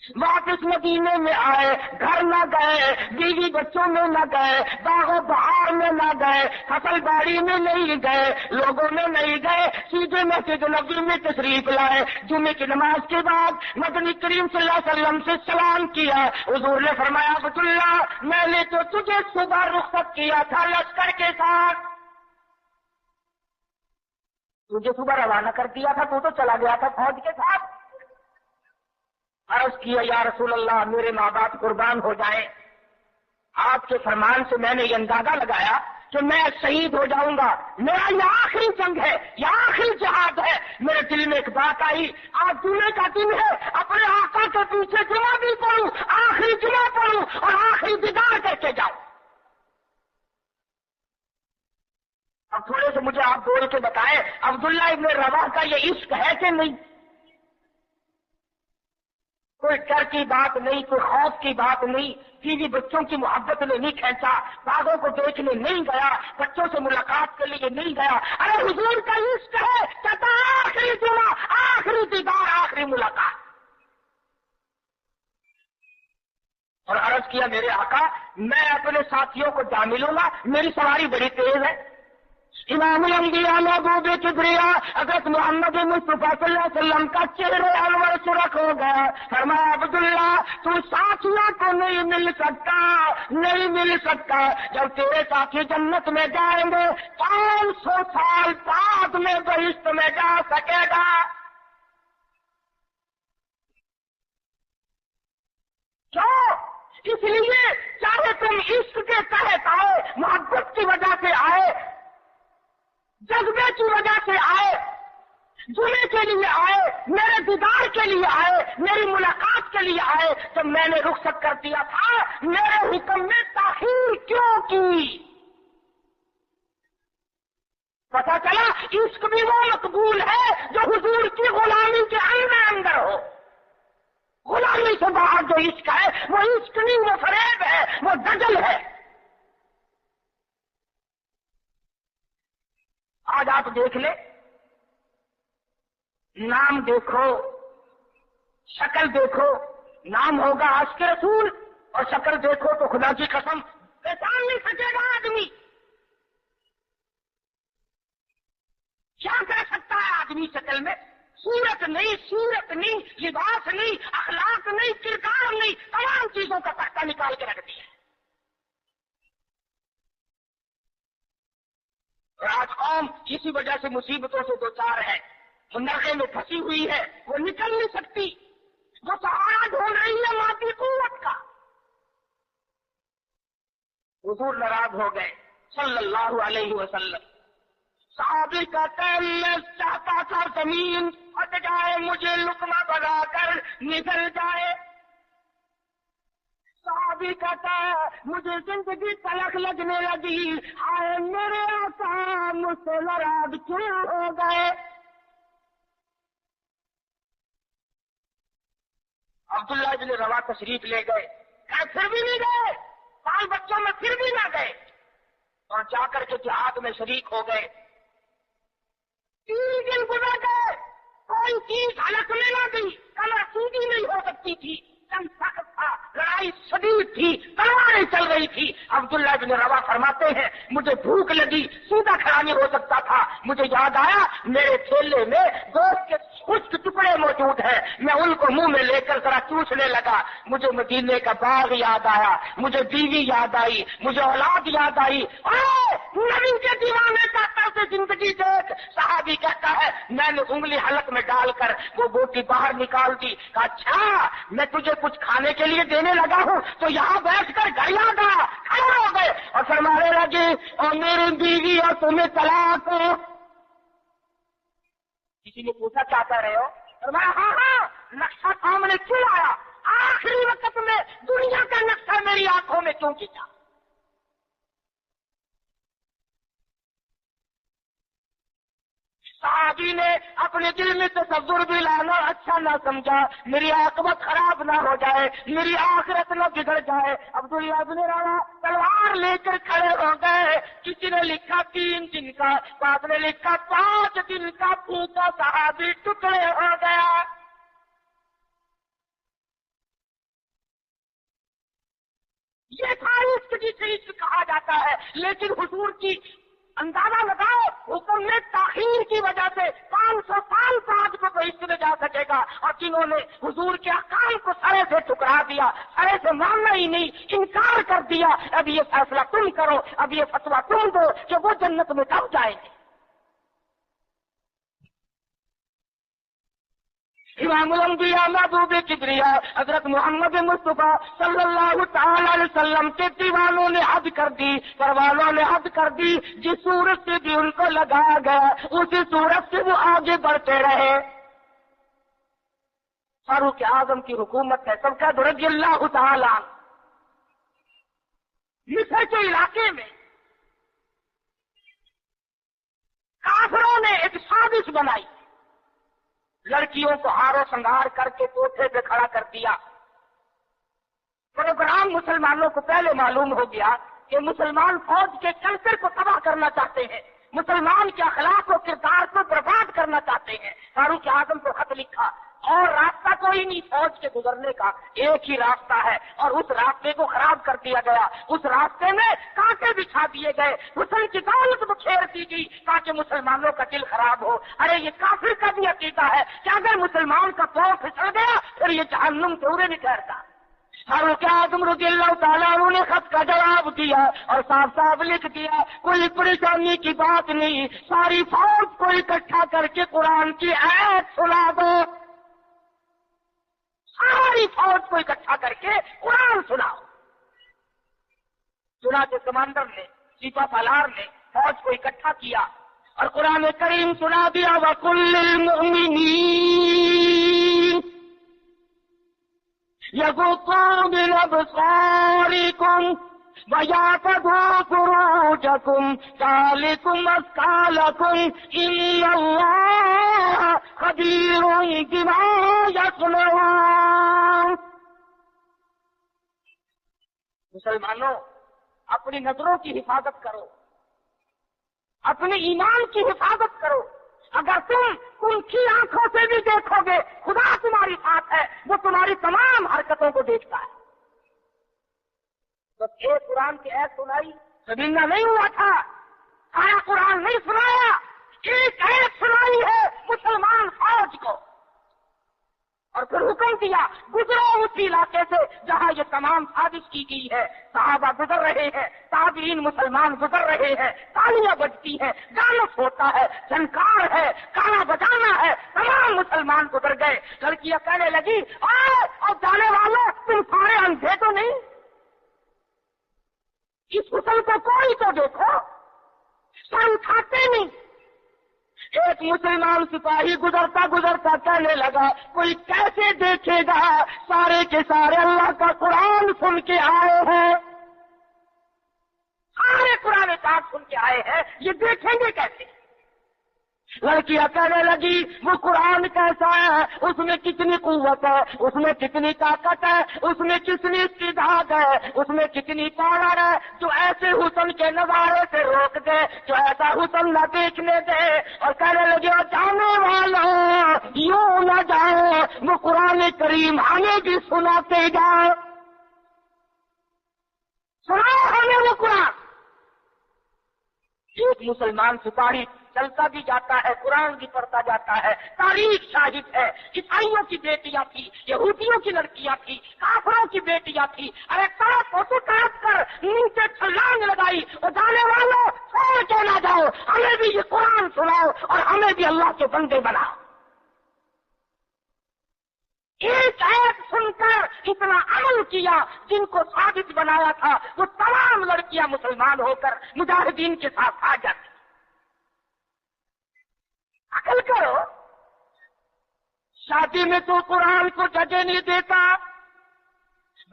واپس مدینے میں آئے، گھر نہ گئے، بیوی بچوں میں نہ گئے، باغ و بہار میں نہ گئے، فصل باڑی میں نہیں گئے، لوگوں میں نہیں گئے، سیدھے مسجد نبوی میں تشریف لائے۔ جمعے کی نماز کے بعد مدنی کریم صلی اللہ علیہ وسلم سے سلام کیا، حضور نے فرمایا عبداللہ میں نے تو تجھے صبح رخصت کیا تھا لشکر کے ساتھ، تجھے صبح روانہ کر دیا تھا، تو چلا گیا تھا فوج کے ساتھ۔ عرض کیا یا رسول اللہ میرے ماں باپ قربان ہو جائیں، آپ کے فرمان سے میں نے یہ اندازہ لگایا کہ میں شہید ہو جاؤں گا، میرا یہ آخری جنگ ہے، یہ آخری جہاد ہے۔ میرے دل میں ایک بات آئی، آج جمعے کا دن ہے، اپنے آقا کے پیچھے جمعہ بھی پڑھوں، آخری جمعہ پڑھوں اور آخری دیدار کر کے جاؤں۔ اب تھوڑے سے مجھے آپ بول کے بتائیں عبداللہ ابن رواحہ کا یہ عشق ہے کہ نہیں؟ کوئی ڈر کی بات نہیں، کوئی خوف کی بات نہیں، بیوی بچوں کی محبت نے نہیں کھینچا، باغوں کو دیکھنے نہیں گیا، بچوں سے ملاقات کے لیے نہیں گیا۔ ارے حضور کا عشق ہے، کہتا آخری جمعہ، آخری دیدار، آخری ملاقات۔ اور عرض کیا میرے آقا میں اپنے ساتھیوں کو جا ملوں گا، میری سواری بڑی تیز ہے۔ امام الانبیاء محبوب کبریا حضرت محمد مصطفیٰ صلی اللہ علیہ وسلم کا چہرے انور سرخ ہو گیا۔ فرمایا عبداللہ تو ساتھیوں کو نہیں مل سکتا، جب تیرے ساتھی جنت میں جائیں گے 500 سال بعد میں بہشت میں جا سکے گا۔ کیوں؟ اس لیے چاہے تم عشق کے تحت آئے، محبت کی وجہ سے آئے، جذبے کی وجہ سے آئے، جمعے کے لیے آئے، میرے دیدار کے لیے آئے، میری ملاقات کے لیے آئے، جب میں نے رخصت کر دیا تھا میرے حکم میں تاخیر کیوں کی؟ پتا چلا عشق بھی وہ مقبول ہے جو حضور کی غلامی کے اندر ہو۔ غلامی سے باہر جو عشق ہے وہ عشق نہیں، وہ فریب ہے، وہ دجل ہے۔ آج آپ دیکھ لیں، نام دیکھو، شکل دیکھو، نام ہوگا عاشق رسول اور شکل دیکھو تو خدا کی قسم پہچان نہیں سکے گا آدمی۔ کیا کر سکتا ہے آدمی شکل میں؟ صورت نہیں، لباس نہیں، اخلاق نہیں، کردار نہیں، تمام چیزوں کا تختہ نکال کے رکھ دیا ہے۔ اور آج قوم اسی وجہ سے مصیبتوں سے دوچار ہے، وہ نرغے میں پھنسی ہوئی ہے، وہ نکل نہیں سکتی، وہ سہارا ڈھونڈ رہی ہے مادی قوت کا۔ حضور ناراض ہو گئے صلی اللہ علیہ وسلم۔ صحابی کہتے ہیں میں چاہتا تھا زمین پھٹ جائے، مجھے لقمہ بنا کر نکل جائے۔ صحابی کہتا ہے مجھے زندگی تلخ لگنے لگی، ہائے میرے آقا مجھ سے ناراض کیوں ہو گئے؟ عبداللہ بن روا تشریف لے گئے، پھر بھی نہیں گئے، بال بچوں میں پھر بھی نہ گئے، اور جا کر کے جہاد میں شریک ہو گئے۔ 3 دن گزر گئے، کوئی چیز حلق میں نہ گئی، کمر سیدھی نہیں ہو سکتی تھی، جنگ سخت تھا، لڑائی شدید تھی، تلواریں چل رہی تھی۔ عبداللہ بن روا فرماتے ہیں مجھے بھوک لگی، سیدھا کھڑا نہیں ہو سکتا تھا، مجھے یاد آیا میرے تھیلے میں گوشت کے خشک ٹکڑے موجود ہیں، میں ان کو منہ میں لے کر ذرا چوسنے لگا، مجھے مدینے کا باغ یاد آیا، مجھے بیوی یاد آئی، مجھے اولاد یاد آئی۔ نبی کے دیوانے کا طرز زندگی دیکھ۔ صحابی کہتا ہے میں نے انگلی حلق میں ڈال کر وہ بوٹی باہر نکال دی، کہا اچھا میں تجھے کچھ کھانے کے لیے دینے لگا ہوں تو یہاں بیٹھ کر گھر یاد آیا، کھڑے ہو گئے اور فرمانے لگے اور میری بیوی اور تمہیں طلاق ہو۔ کسی نے پوچھا کیا کہہ رہے ہو؟ فرمایا ہاں نقشہ سامنے کیوں آیا؟ آخری وقت میں دنیا کا نقشہ میری آنکھوں میں کیوں کھینچا؟ صحابی نے اپنے دل میں تصور بھی لانا اچھا نہ سمجھا، میری عاقبت خراب نہ ہو جائے، میری آخرت نہ بگڑ جائے۔ عبداللہ بن روا تلوار لے کر کھڑے ہو گئے، کسی نے لکھا 3 دن کا، بعد نے لکھا 5 دن کا پھوکا صحابی ٹکڑے ہو گیا۔ یہ تھا عشق جسے عشق کہا جاتا ہے، لیکن حضور کی اندازہ لگاؤ حکم میں تاخیر کی وجہ سے 500 سال بعد کو بہشت میں جا سکے گا، اور جنہوں نے حضور کے احکام کو سرے سے ٹھکرا دیا، سرے سے ماننا ہی نہیں، انکار کر دیا، اب یہ فیصلہ تم کرو، اب یہ فتویٰ تم دو کہ وہ جنت میں کب جائیں گے۔ امام الانبیاء محبوب کبریا حضرت محمد مصطفیٰ صلی اللہ تعالی علیہ وسلم کے دیوانوں نے حد کر دی، پروانوں نے حد کر دی، جس صورت سے بھی ان کو لگایا گیا اسی صورت سے وہ آگے بڑھتے رہے۔ فاروق اعظم کی حکومت ہے، سب کا رضی اللہ تعالی عنہ۔ مصر کے علاقے میں کافروں نے ایک سازش بنائی، لڑکیوں کو ہار و سنگار کر کے کوٹھے پہ کھڑا کر دیا۔ پروگرام مسلمانوں کو پہلے معلوم ہو گیا کہ مسلمان فوج کے کلچر کو تباہ کرنا چاہتے ہیں، مسلمان کے اخلاق و کردار کو برباد کرنا چاہتے ہیں۔ فاروق اعظم کو خط لکھا اور راستہ کوئی نہیں فوج کے گزرنے کا، ایک ہی راستہ ہے، اور اس راستے کو خراب کر دیا گیا، اس راستے میں کانٹے بچھا دیے گئے، حسن کی دولت بکھیر دی گئی تاکہ مسلمانوں کا دل خراب ہو۔ ارے یہ کافر کا بھی عقیدہ ہے کہ اگر مسلمان کا پاؤں پھسل گیا پھر یہ جہنم سے ارے نہیں ٹھہرتا۔ فاروق اعظم رضی اللہ تعالیٰ عنہ نے خط کا جواب دیا اور صاف صاف لکھ دیا، کوئی پریشانی کی بات نہیں، ساری فوج کو اکٹھا کر کے قرآن کی آیت سنا دو، ساری فوج کو اکٹھا کر کے قرآن سناؤ۔ چنانچہ کمانڈر نے، سپہ سالار نے فوج کو اکٹھا کیا اور قرآن کریم سنا دیا، وَقُلْ لِلْمُؤْمِنِينَ يَغُضُّوا مِنْ أَبْصَارِهِمْ وَيَحْفَظُوا فُرُوجَهُمْ ذَلِكُمْ أَزْكَىٰ لَكُمْ إِنَّ اللَّهَ خَبِيرٌ بِمَا يَصْنَعُونَ۔ مسلمانوں، اپنی نظروں کی حفاظت کرو، اپنے ایمان کی حفاظت کرو۔ اگر تم ان کی آنکھوں سے بھی دیکھو گے خدا تمہاری ساتھ ہے، وہ تمہاری تمام حرکتوں کو دیکھتا ہے۔ بس ایک قرآن کی ایت سنائی زمینہ نہیں ہوا تھا، سارا قرآن نہیں سنایا، ایک ایت سنائی ہے مسلمان فوج کو، اور پھر حکم دیا گزرو اس علاقے سے جہاں یہ تمام سازش کی گئی ہے۔ صحابہ گزر رہے ہیں، تابعین مسلمان گزر رہے ہیں، تالیاں بجتی ہیں، ڈانس ہوتا ہے، جھنکار ہے، گانا بجانا ہے، تمام مسلمان گزر گئے۔ لڑکیاں کہنے لگی، اور جانے والوں تم سارے اندھے تو نہیں؟ اس حسن کو کوئی تو دیکھو، سر اٹھاتے نہیں۔ ایک مسلمان سپاہی گزرتا گزرتا کہنے لگا، کوئی کیسے دیکھے گا، سارے کے سارے اللہ کا قرآن سن کے آئے ہیں، سارے قرآن پاک سن کے آئے ہیں، یہ دیکھیں گے کیسے؟ لڑکیاں کہنے لگی، وہ قرآن کیسا ہے، اس میں کتنی قوت ہے، اس میں کتنی طاقت ہے، اس میں کتنی استعداد ہے، اس میں کتنی پاور ہے، جو ایسے حسن کے نظارے سے روک دے، جو ایسا حسن نہ دیکھنے دے۔ اور کہنے لگے، اور جانے والوں یوں نہ جاؤ، وہ قرآن کریم ہمیں بھی سناتے جاؤ، سناؤ ہمیں وہ قرآن۔ ایک مسلمان سپاہی چلتا بھی جاتا ہے، قرآن بھی پڑھتا جاتا ہے۔ تاریخ شاہد ہے، عیسائیوں کی بیٹیاں تھی، یہودیوں کی لڑکیاں تھی، کافروں کی بیٹیاں تھی، ارے سڑک کو کاٹ کر نیچے چھلانگ لگائی، اور جانے والوں چھوڑ کے نہ جاؤ، ہمیں بھی یہ قرآن سناؤ اور ہمیں بھی اللہ کے بندے بناؤ۔ ایک آیت سن کر اتنا عمل کیا، جن کو ثابت بنایا تھا وہ تمام لڑکیاں مسلمان ہو کر مجاہدین کے ساتھ آ جاتی۔ عقل کرو، شادی میں تو قرآن کو جگہ نہیں دیتا،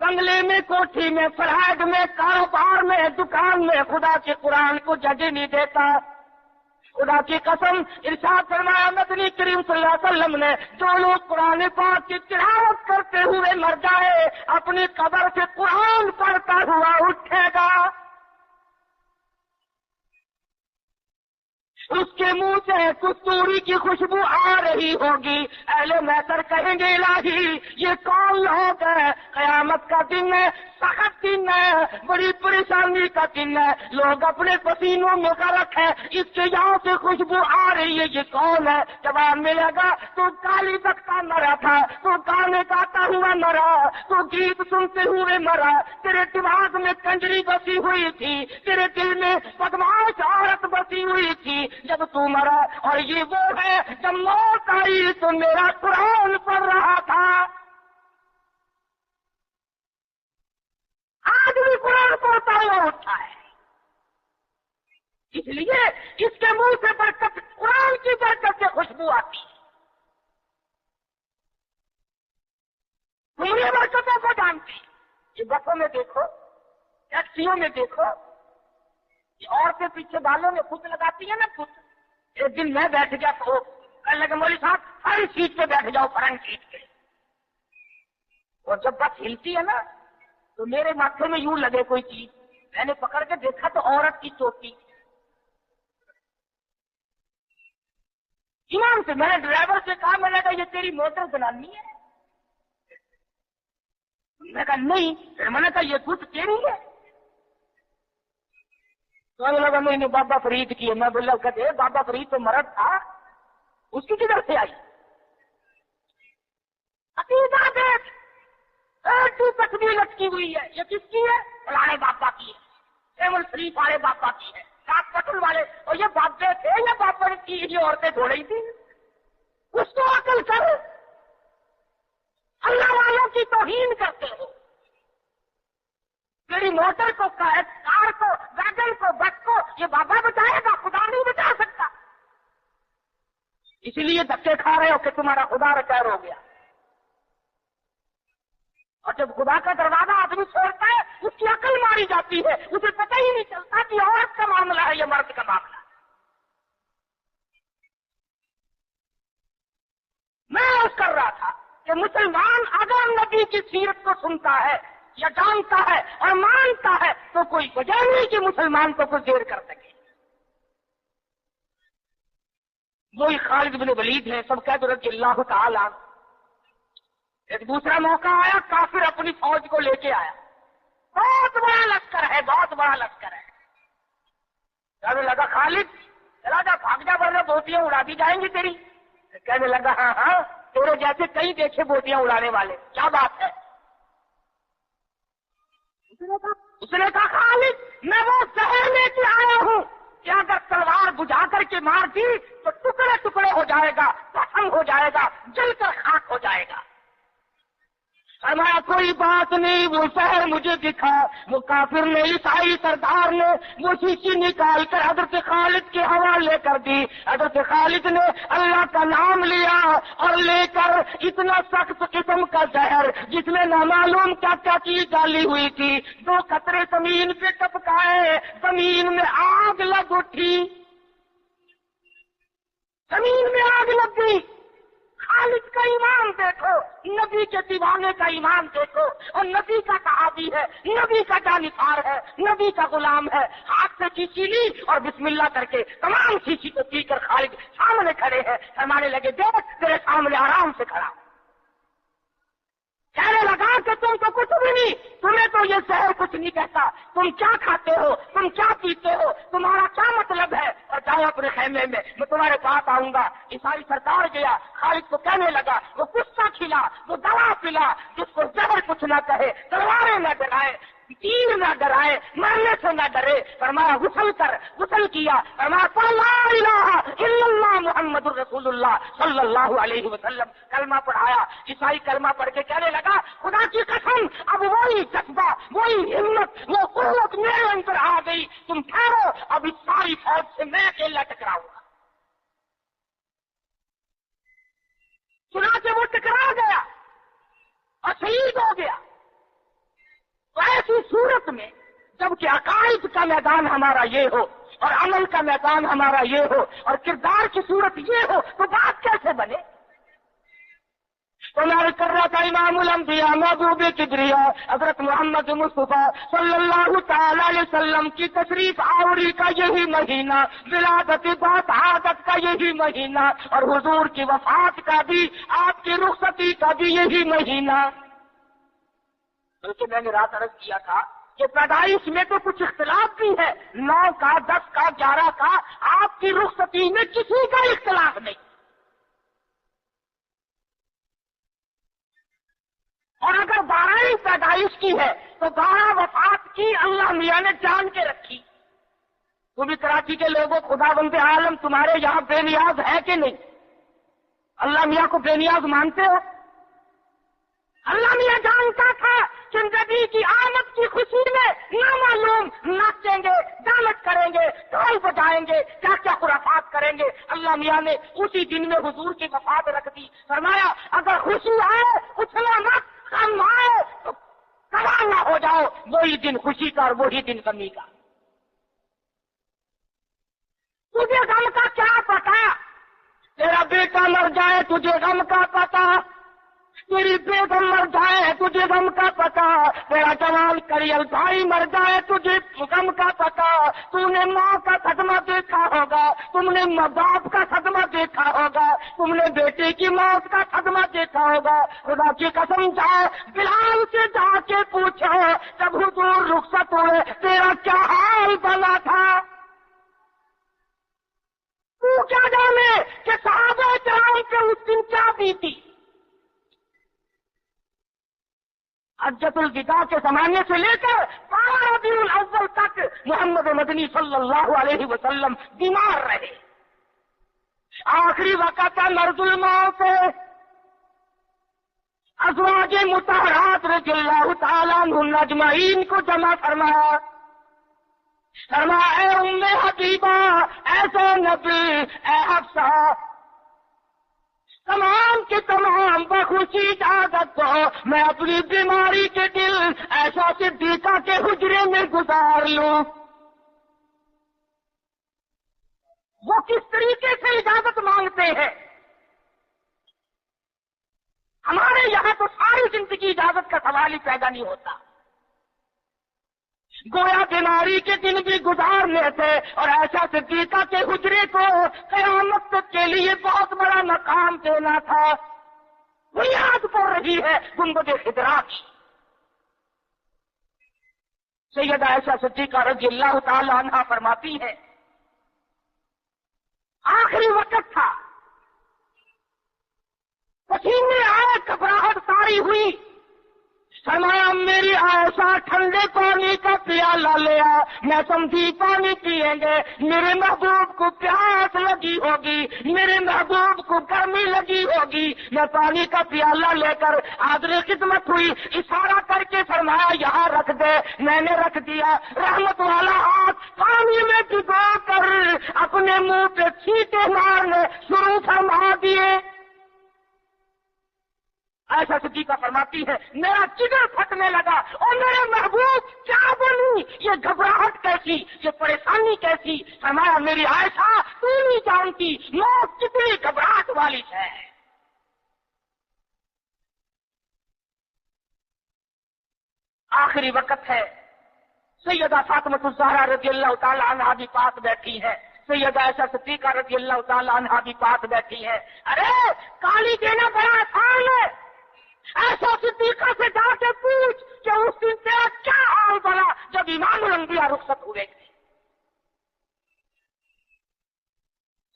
بنگلے میں، کوٹھی میں، فلائٹ میں، کاروبار میں، دکان میں خدا کے قرآن کو جگہ نہیں دیتا۔ خدا کی قسم، ارشاد فرمایا مدنی کریم صلی اللہ علیہ وسلم نے، جو لوگ قرآن پاک کی تلاوت کرتے ہوئے مر جائے، اپنی قبر سے قرآن پڑھتا ہوا اٹھے گا، اس کے منہ سے کستوری کی خوشبو آ رہی ہوگی۔ اہل محشر کہیں گے، الہی یہ کون لوگ ہیں؟ قیامت کا دن ہے، سخت دن ہے، بڑی پریشانی کا دن ہے، لوگ اپنے پسینوں میں غرق ہے، اس کے یہاں سے خوشبو آ رہی ہے، یہ کون ہے؟ جواب ملے گا، تو گالی بکتا مرا تھا، تو گانے گاتا ہوا مرا، تو گیت سنتے ہوئے مرا، تیرے دماغ میں کنجری بسی ہوئی تھی، تیرے دل میں بدمعاش عورت بسی ہوئی تھی جب تو مرا، اور یہ وہ ہے جب موت آئی تو میرا قرآن پڑھ رہا تھا۔ آج بھی قرآن پڑھتا ہوا اٹھا ہے، اس لیے اس کے منہ سے برکت، قرآن کی برکت سے خوشبو آتی ہے۔ پوری برکتوں کو جانتی، یہ بسوں میں دیکھو، ٹیکسیوں میں دیکھو، یہ عورتیں پیچھے بالوں میں خود لگاتی ہیں نا خود۔ ایک دن میں بیٹھ گیا تو کہنے لگے، مولوی صاحب فرنٹ سیٹ پہ بیٹھ جاؤ، فرنٹ سیٹ پہ۔ اور جب بس ہلتی ہے نا تو میرے ماتھے میں یوں لگے کوئی چیز، میں نے پکڑ کے دیکھا تو عورت کی چوٹی۔ ایمان سے میں نے ڈرائیور سے کہا، میں نے کہا یہ تیری موٹر بنانی ہے؟ میں نے کہا نہیں، پھر میں نے کہا یہ دودھ تیری ہے؟ تو لگا نہیں بابا فرید کی ہے۔ میں بولا کہتے بابا فرید تو مرد تھا، اس کی کدھر سے آئی؟ عقیدہ دیکھ، تصویر لٹکی ہوئی ہے، یہ کس کی ہے؟ فلانے بابا کی ہے، ایمل شریف والے بابا کی ہے، کاٹ پٹل والے، اور یہ بابے تھے یا بابا کی یہ عورتیں دھو رہی تھی؟ اس کو عقل کر، اللہ والوں کی توہین کرتے ہو۔ میری موٹر کو، کار کو، ویگن کو، بس کو یہ بابا بچائے گا، خدا نہیں بچا سکتا۔ اسی لیے دھکے کھا رہے ہو کہ تمہارا خدا ریٹائر ہو گیا۔ اور جب خدا کا دروازہ آدمی چھوڑتا ہے اس کی عقل ماری جاتی ہے، اسے پتہ ہی نہیں چلتا کہ عورت کا معاملہ ہے یا مرد کا معاملہ۔ میں عرض کر رہا تھا کہ مسلمان اگر نبی کی سیرت کو سنتا ہے یا جانتا ہے اور مانتا ہے تو کوئی وجہ نہیں کہ مسلمان کو کوئی دیر کر سکے۔ وہی خالد بن ولید ہے، سب کہتے رضی اللہ تعالی عنہ۔ ایک دوسرا موقع آیا، کافر اپنی فوج کو لے کے آیا، بہت بڑا لشکر ہے، بہت بڑا لشکر ہے۔ کہنے لگا خالد چلا جا، بھاگ جا ورنہ بوٹیاں اڑا دی جائیں گی تیری۔ کہنے لگا ہاں ہاں، تیرے جیسے کئی دیکھے بوٹیاں اڑانے والے، کیا بات ہے؟ اس نے کہا خالد میں وہ زہر لے کے آیا ہوں کہ اگر تلوار بجھا کر کے مار دی تو ٹکڑے ٹکڑے ہو جائے گا، بھسم ہو جائے گا، جل کر خاک ہو جائے گا۔ فرمایا کوئی بات نہیں، وہ شہر مجھے دکھا۔ وہ کافر نے، عیسائی سردار نے وہ شیشی نکال کر حضرت خالد کے حوالے کر دی۔ حضرت خالد نے اللہ کا نام لیا اور لے کر اتنا سخت قسم کا زہر جس میں نامعلوم کیا کیا چیز ڈالی ہوئی تھی، 2 قطرے زمین پہ ٹپکائے، زمین میں آگ لگ اٹھی، زمین میں آگ لگ گئی۔ خالد کا ایمان دیکھو، نبی کے دیوانے کا ایمان دیکھو، اور نبی کا صحابی ہے، نبی کا جانثار ہے، نبی کا غلام ہے۔ ہاتھ سے شیشی لی اور بسم اللہ کر کے تمام شیشی کو پی کر خالد سامنے کھڑے ہیں، فرمانے لگے دیکھ تیرے سامنے آرام سے کھڑا۔ کہنے لگا کہ تم تو کچھ بھی نہیں، تمہیں تو یہ زہر کچھ نہیں کہتا، تم کیا کھاتے ہو، تم کیا پیتے ہو، تمہارا کیا مطلب ہے، اور جاؤ اپنے خیمے میں، میں تمہارے پاس آؤں گا۔ عیسائی سردار گیا، خالد کو کہنے لگا وہ قصہ کھلا، وہ دوا پلا، جس کو زہر کچھ نہ کہے، تلواریں نہ ڈرائے، تیر نہ ڈرائے، مرنے سے نہ ڈرے۔ فرمایا غسل کر، غسل کیا، فرمایا لا الہ الا اللہ محمد الرسول اللہ صلی اللہ علیہ وسلم، کلمہ پڑھایا۔ عیسائی کلمہ پڑھ کے کہنے لگا خدا کی قسم اب وہی جذبہ، وہی ہمت، وہ قوت میرے اندر آ گئی، تم ٹھہرو، اب اس ساری فوج سے میں اکیلا ٹکراؤں گا۔ چنانچہ وہ ٹکرا گیا اور شہید ہو گیا۔ تو ایسی صورت میں جب کہ عقائد کا میدان ہمارا یہ ہو اور عمل کا میدان ہمارا یہ ہو اور کردار کی صورت یہ ہو تو بات کیسے بنے؟ تو میں کر رہا تھا امام الانبیاء محبوب کبریا حضرت محمد مصطفیٰ صلی اللہ تعالی علیہ وسلم کی تشریف آوری کا یہی مہینہ، ولادت بات کا یہی مہینہ، اور حضور کی وفات کا بھی، آپ کی رخصتی کا بھی یہی مہینہ۔ بلکہ میں نے رات عرض کیا تھا کہ پیدائش میں تو کچھ اختلاف بھی ہے، 9 کا، 10 کا، 11 کا، آپ کی رخصتی میں کسی کا اختلاف نہیں۔ اور اگر 12 پیدائش کی ہے تو 12 وفات کی اللہ میاں نے جان کے رکھی۔ تو بھی کراچی کے لوگوں، خدا بند عالم تمہارے یہاں بے نیاز ہے کہ نہیں؟ اللہ میاں کو بے نیاز مانتے ہو؟ اللہ میاں جانتا تھا کہ نبی کی آمد کی خوشی میں نامعلوم ناچیں گے، دعوت کریں گے، ڈھول بجائیں گے، کیا کیا خرافات کریں گے۔ اللہ میاں نے اسی دن میں حضور کی وفات رکھ دی۔ فرمایا اگر خوشی آئے اچھلا مت، غم آئے تو سوال نہ ہو جاؤ، وہی دن خوشی کا اور وہی دن غمی کا۔ تجھے غم کا کیا پتا؟ تیرا بیٹا مر جائے تجھے غم کا پتا؟ تیری بیگم مر جائے تجھے غم کا پتا، تیرا جوان کریل بھائی مر جائے تجھے غم کا پتا، تو نے ماں کا صدمہ دیکھا ہوگا، تم نے ماں باپ کا صدمہ دیکھا ہوگا، تم نے بیٹے کی موت کا صدمہ دیکھا ہوگا۔ خدا کی قسم جاؤ بلال سے جا کے پوچھو جب حضور رخصت ہوئے تیرا کیا حال بنا تھا۔ تو کیا جانے کہ صحابہ کرام پہ اس دن کیا بیتی۔ حجۃ الوداع کے زمانے سے لے کر 12 ربیع الاول تک محمد مدنی صلی اللہ علیہ وسلم بیمار رہے۔ آخری وقت کا مرض الموت ازواج مطہرات رضی اللہ تعالیٰ عنہن اجمعین کو جمع فرمایا، فرمایا اے ام حبیبہ، اے زینب، اے حفصہ، تمام کے تمام بخوشی اجازت دو میں اپنی بیماری کے دل ایسا صدیقہ کے حجرے میں گزار لوں۔ وہ کس طریقے سے اجازت مانگتے ہیں؟ ہمارے یہاں تو ساری زندگی اجازت کا سوال ہی پیدا نہیں ہوتا، گویا بیماری کے دن بھی گزارنے تھے، اور ایسا صدیقہ کے حجرے کو قیامت تک کے لیے بہت بڑا مقام دینا تھا۔ وہ یاد پڑ رہی ہے گنبد خضرا کی۔ سیدہ عائشہ صدیقہ رضی اللہ تعالی عنہا فرماتی ہے آخری وقت تھا، پسینے آئے، گھبراہٹ ساری ہوئی، فرمایا میری عائشہ ٹھنڈے پانی کا پیالہ لیا، میں سمجھی پانی پیئیں گے، میرے محبوب کو پیاس لگی ہوگی، میرے محبوب کو گرمی لگی ہوگی، میں پانی کا پیالہ لے کر حاضر خدمت ہوئی، اشارہ کر کے فرمایا یہاں رکھ دے، میں نے رکھ دیا، رحمت والا ہاتھ پانی میں ڈبو کر اپنے منہ پہ چھینٹے مارنے شروع فرما دیے۔ عائشہ صدیقہ فرماتی ہے میرا جگر پھٹنے لگا، اور میرے محبوب کیا بنی، یہ گھبراہٹ کیسی، یہ پریشانی کیسی؟ فرمایا میری عائشہ تو نہیں جانتی موت کتنی گھبراہٹ والی ہے۔ آخری وقت ہے، سیدہ فاطمہ الزہرا رضی اللہ تعالی عنہا بھی پاس بیٹھی ہے، سیدہ عائشہ صدیقہ رضی اللہ تعالی عنہا بھی پاس بیٹھی ہے۔ ارے گالی دینا بڑا آسان ہے، ایسا صدیقہ سے جا کے پوچھ کہ اس دن تیرا کیا حال بنا جب امام الانبیاء رخصت ہوئے تھے۔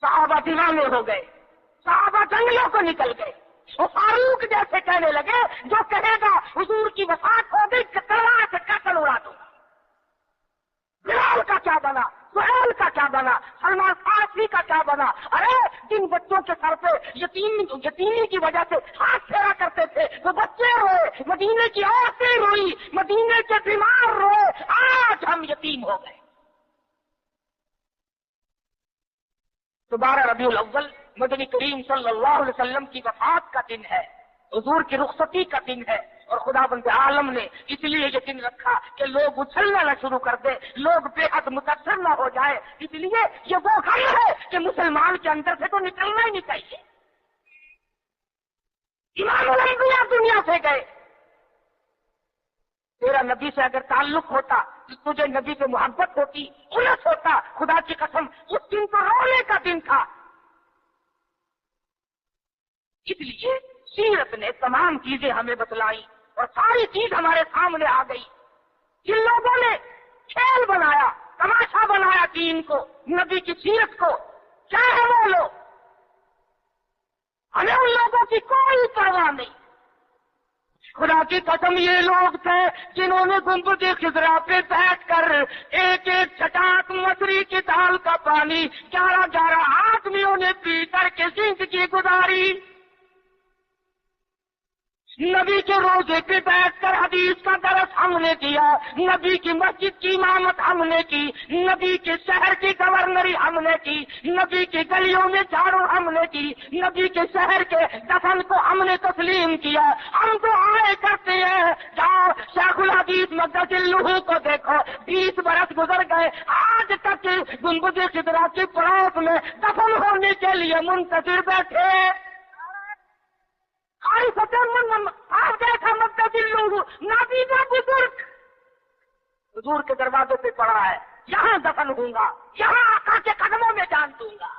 صحابہ دیوانے ہو گئے، صحابہ جنگلوں کو نکل گئے، وہ فاروق جیسے کہنے لگے جو کہے گا حضور کی وفات ہو گئی تلوار سے قتل اڑا دوں گا۔ بلال کا کیا بنا، سہیل کا کیا بنا، سلمان فارسی کا کیا بنا؟ ارے جن بچوں کے سر پہ یتیمی کی وجہ سے ہاتھ پھیرا کرتے تھے وہ بچے روئے، مدینے کی عورتیں روئی، مدینے کے بیمار روئے، آج ہم یتیم ہو گئے۔ 12 ربیع الاول مدنی کریم صلی اللہ علیہ وسلم کی وفات کا دن ہے، حضور کی رخصتی کا دن ہے، اور خدا بند عالم نے اس لیے یہ دن رکھا کہ لوگ اچھلنا نہ شروع کر دیں، لوگ بے حد متاثر نہ ہو جائے، اس لیے یہ وہ غم ہے کہ مسلمان کے اندر سے تو نکلنا ہی نہیں چاہیے۔ امام الانبیاء دنیا سے گئے، تیرا نبی سے اگر تعلق ہوتا، تجھے نبی سے محبت ہوتی، انس ہوتا، خدا کی قسم اس دن تو رونے کا دن تھا۔ اس لیے سیرت نے تمام چیزیں ہمیں بتلائی اور ساری چیز ہمارے سامنے آ گئی۔ جن لوگوں نے کھیل بنایا، تماشا بنایا دین کو، نبی کی سیرت کو، کیا ہے وہ لوگ؟ ہمیں ان لوگوں کی کوئی پرواہ نہیں۔ خدا کی قسم یہ لوگ تھے جنہوں نے گنبد خضرا پہ بیٹھ کر ایک ایک چٹاک مصری کی دال کا پانی 11 آدمیوں نے پی کر کے زندگی گزاری۔ نبی کے روزے پہ بیٹھ کر حدیث کا درس ہم نے کیا، نبی کی مسجد کی امامت ہم نے کی، نبی کے شہر کی گورنری ہم نے کی، نبی کی گلیوں میں جھاڑو ہم نے کی، نبی کے شہر کے دفن کو ہم نے تسلیم کیا۔ ہم تو آئے کرتے ہیں، جاؤ شیخ الحدیث مقدس کو دیکھو، 20 برس گزر گئے، آج تک گنبد خضرا کی پڑوس میں دفن ہونے کے لیے منتظر بیٹھے۔ آپ جیسا مبتدل لوگ نبی و بزرگ حضور کے دروازے پہ پڑا ہے، یہاں دفن ہوں گا، یہاں آقا کے قدموں میں جان دوں گا۔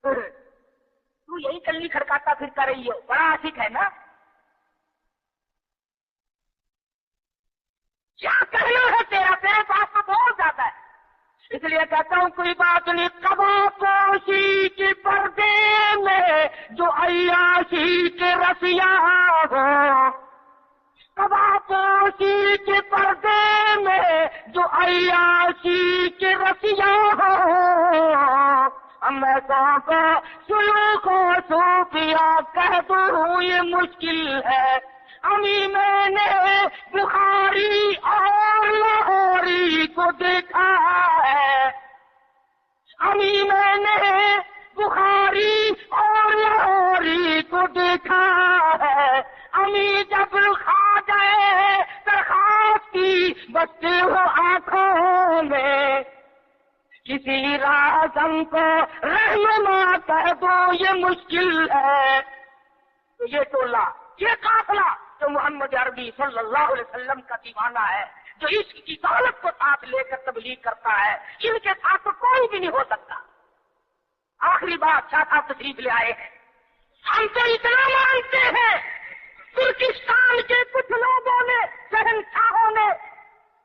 تو یہی کلی کھڑکاتا پھرتا رہی ہو، بڑا عاشق ہے نا؟ کیا کہنا ہے تیرا؟ تیرے پاس تو بہت زیادہ ہے، اس لیے کہتا ہوں کوئی بات نہیں۔ قبا پوشی کے پردے میں جو عیاشی کے رسیا ہو، قبا پوشی کے پردے میں جو عیاشی کے رسیا ہو، میں کو سلوک و صوفیا کہہ دوں یہ مشکل ہے۔ امی میں نے بخاری اور لاہوری کو دیکھا ہے، امی میں نے بخاری اور لاہوری کو دیکھا ہے۔ امی جب کھا جائے درخواست کی بچے ہو آنکھوں میں، کسی راہزن کو رہنما کہہ دو یہ مشکل ہے۔ تو یہ ٹولہ، یہ قافلہ جو محمد عربی صلی اللہ علیہ وسلم کا دیوانہ ہے، جو عشق کی دولت کو ساتھ لے کر تبلیغ کرتا ہے، ان کے ساتھ تو کوئی بھی نہیں ہو سکتا۔ آخری بات، شاہ صاحب تشریف لے آئے ہیں، ہم تو اتنا مانتے ہیں ترکستان کے کچھ لوگوں نے، شہنشاہوں نے،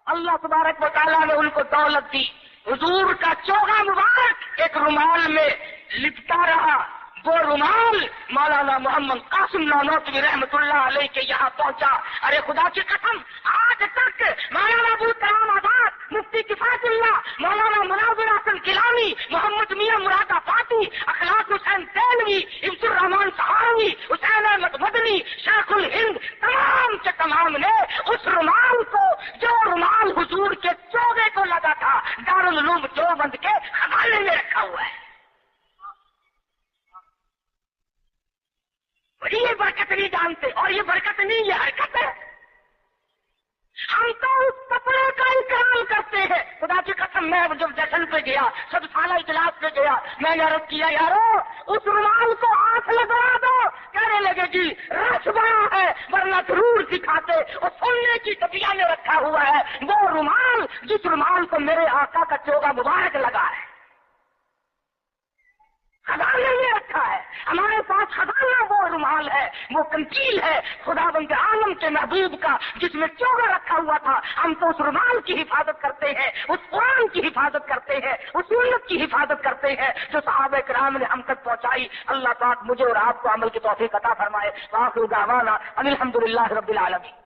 اللہ تبارک و تعالیٰ نے ان کو دولت دی، حضور کا چوغا مبارک ایک رومال میں لپٹا رہا، وہ رومال مولانا محمد قاسم نانوتوی رحمت اللہ علیہ کے یہاں پہنچا۔ ارے خدا کی قسم، آج تک مولانا ابو کلام آزاد، مفتی کفایت اللہ، مولانا مناظر حسن گیلانی، محمد میاں مراد آبادی، اخلاق حسین دہلوی، عبد الرحمان سہاروی، حسین احمد مدنی، شیخ الہند، تمام کے تمام نے اس رومال کو، جو رومال حضور کے چوغے کو لگا تھا، دارالعلوم دیوبند کے خزانے میں رکھا ہوا ہے۔ یہ برکت نہیں جانتے، اور یہ برکت نہیں، یہ حرکت ہے۔ ہم تو اس کپڑے کا اکرام کرتے ہیں۔ خدا کی قسم، میں جب جشن پہ گیا، سب سالہ اجلاس پہ گیا، میں نے عرض کیا یارو اس رومال کو ہاتھ لگا دو، کہنے لگے جی رش بڑا ہے ورنہ ضرور دکھاتے، اور سننے کی ٹپیا میں رکھا ہوا ہے وہ رومال جس رومال کو میرے آقا کا چوغا مبارک لگا ہے، خزانے میں رکھا ہے۔ ہمارے پاس خزانہ وہ رومال ہے، وہ کنچیل ہے خداوند عالم کے محبوب کا، جس میں چوغا رکھا ہوا تھا۔ ہم تو اس رومال کی حفاظت کرتے ہیں، اس قرآن کی حفاظت کرتے ہیں، اس سنت کی حفاظت کرتے ہیں جو صحابہ کرام نے ہم تک پہنچائی۔ اللہ پاک مجھے اور آپ کو عمل کی توفیق عطا فرمائے۔ وآخر دعوانا ان الحمد للہ رب العالمین۔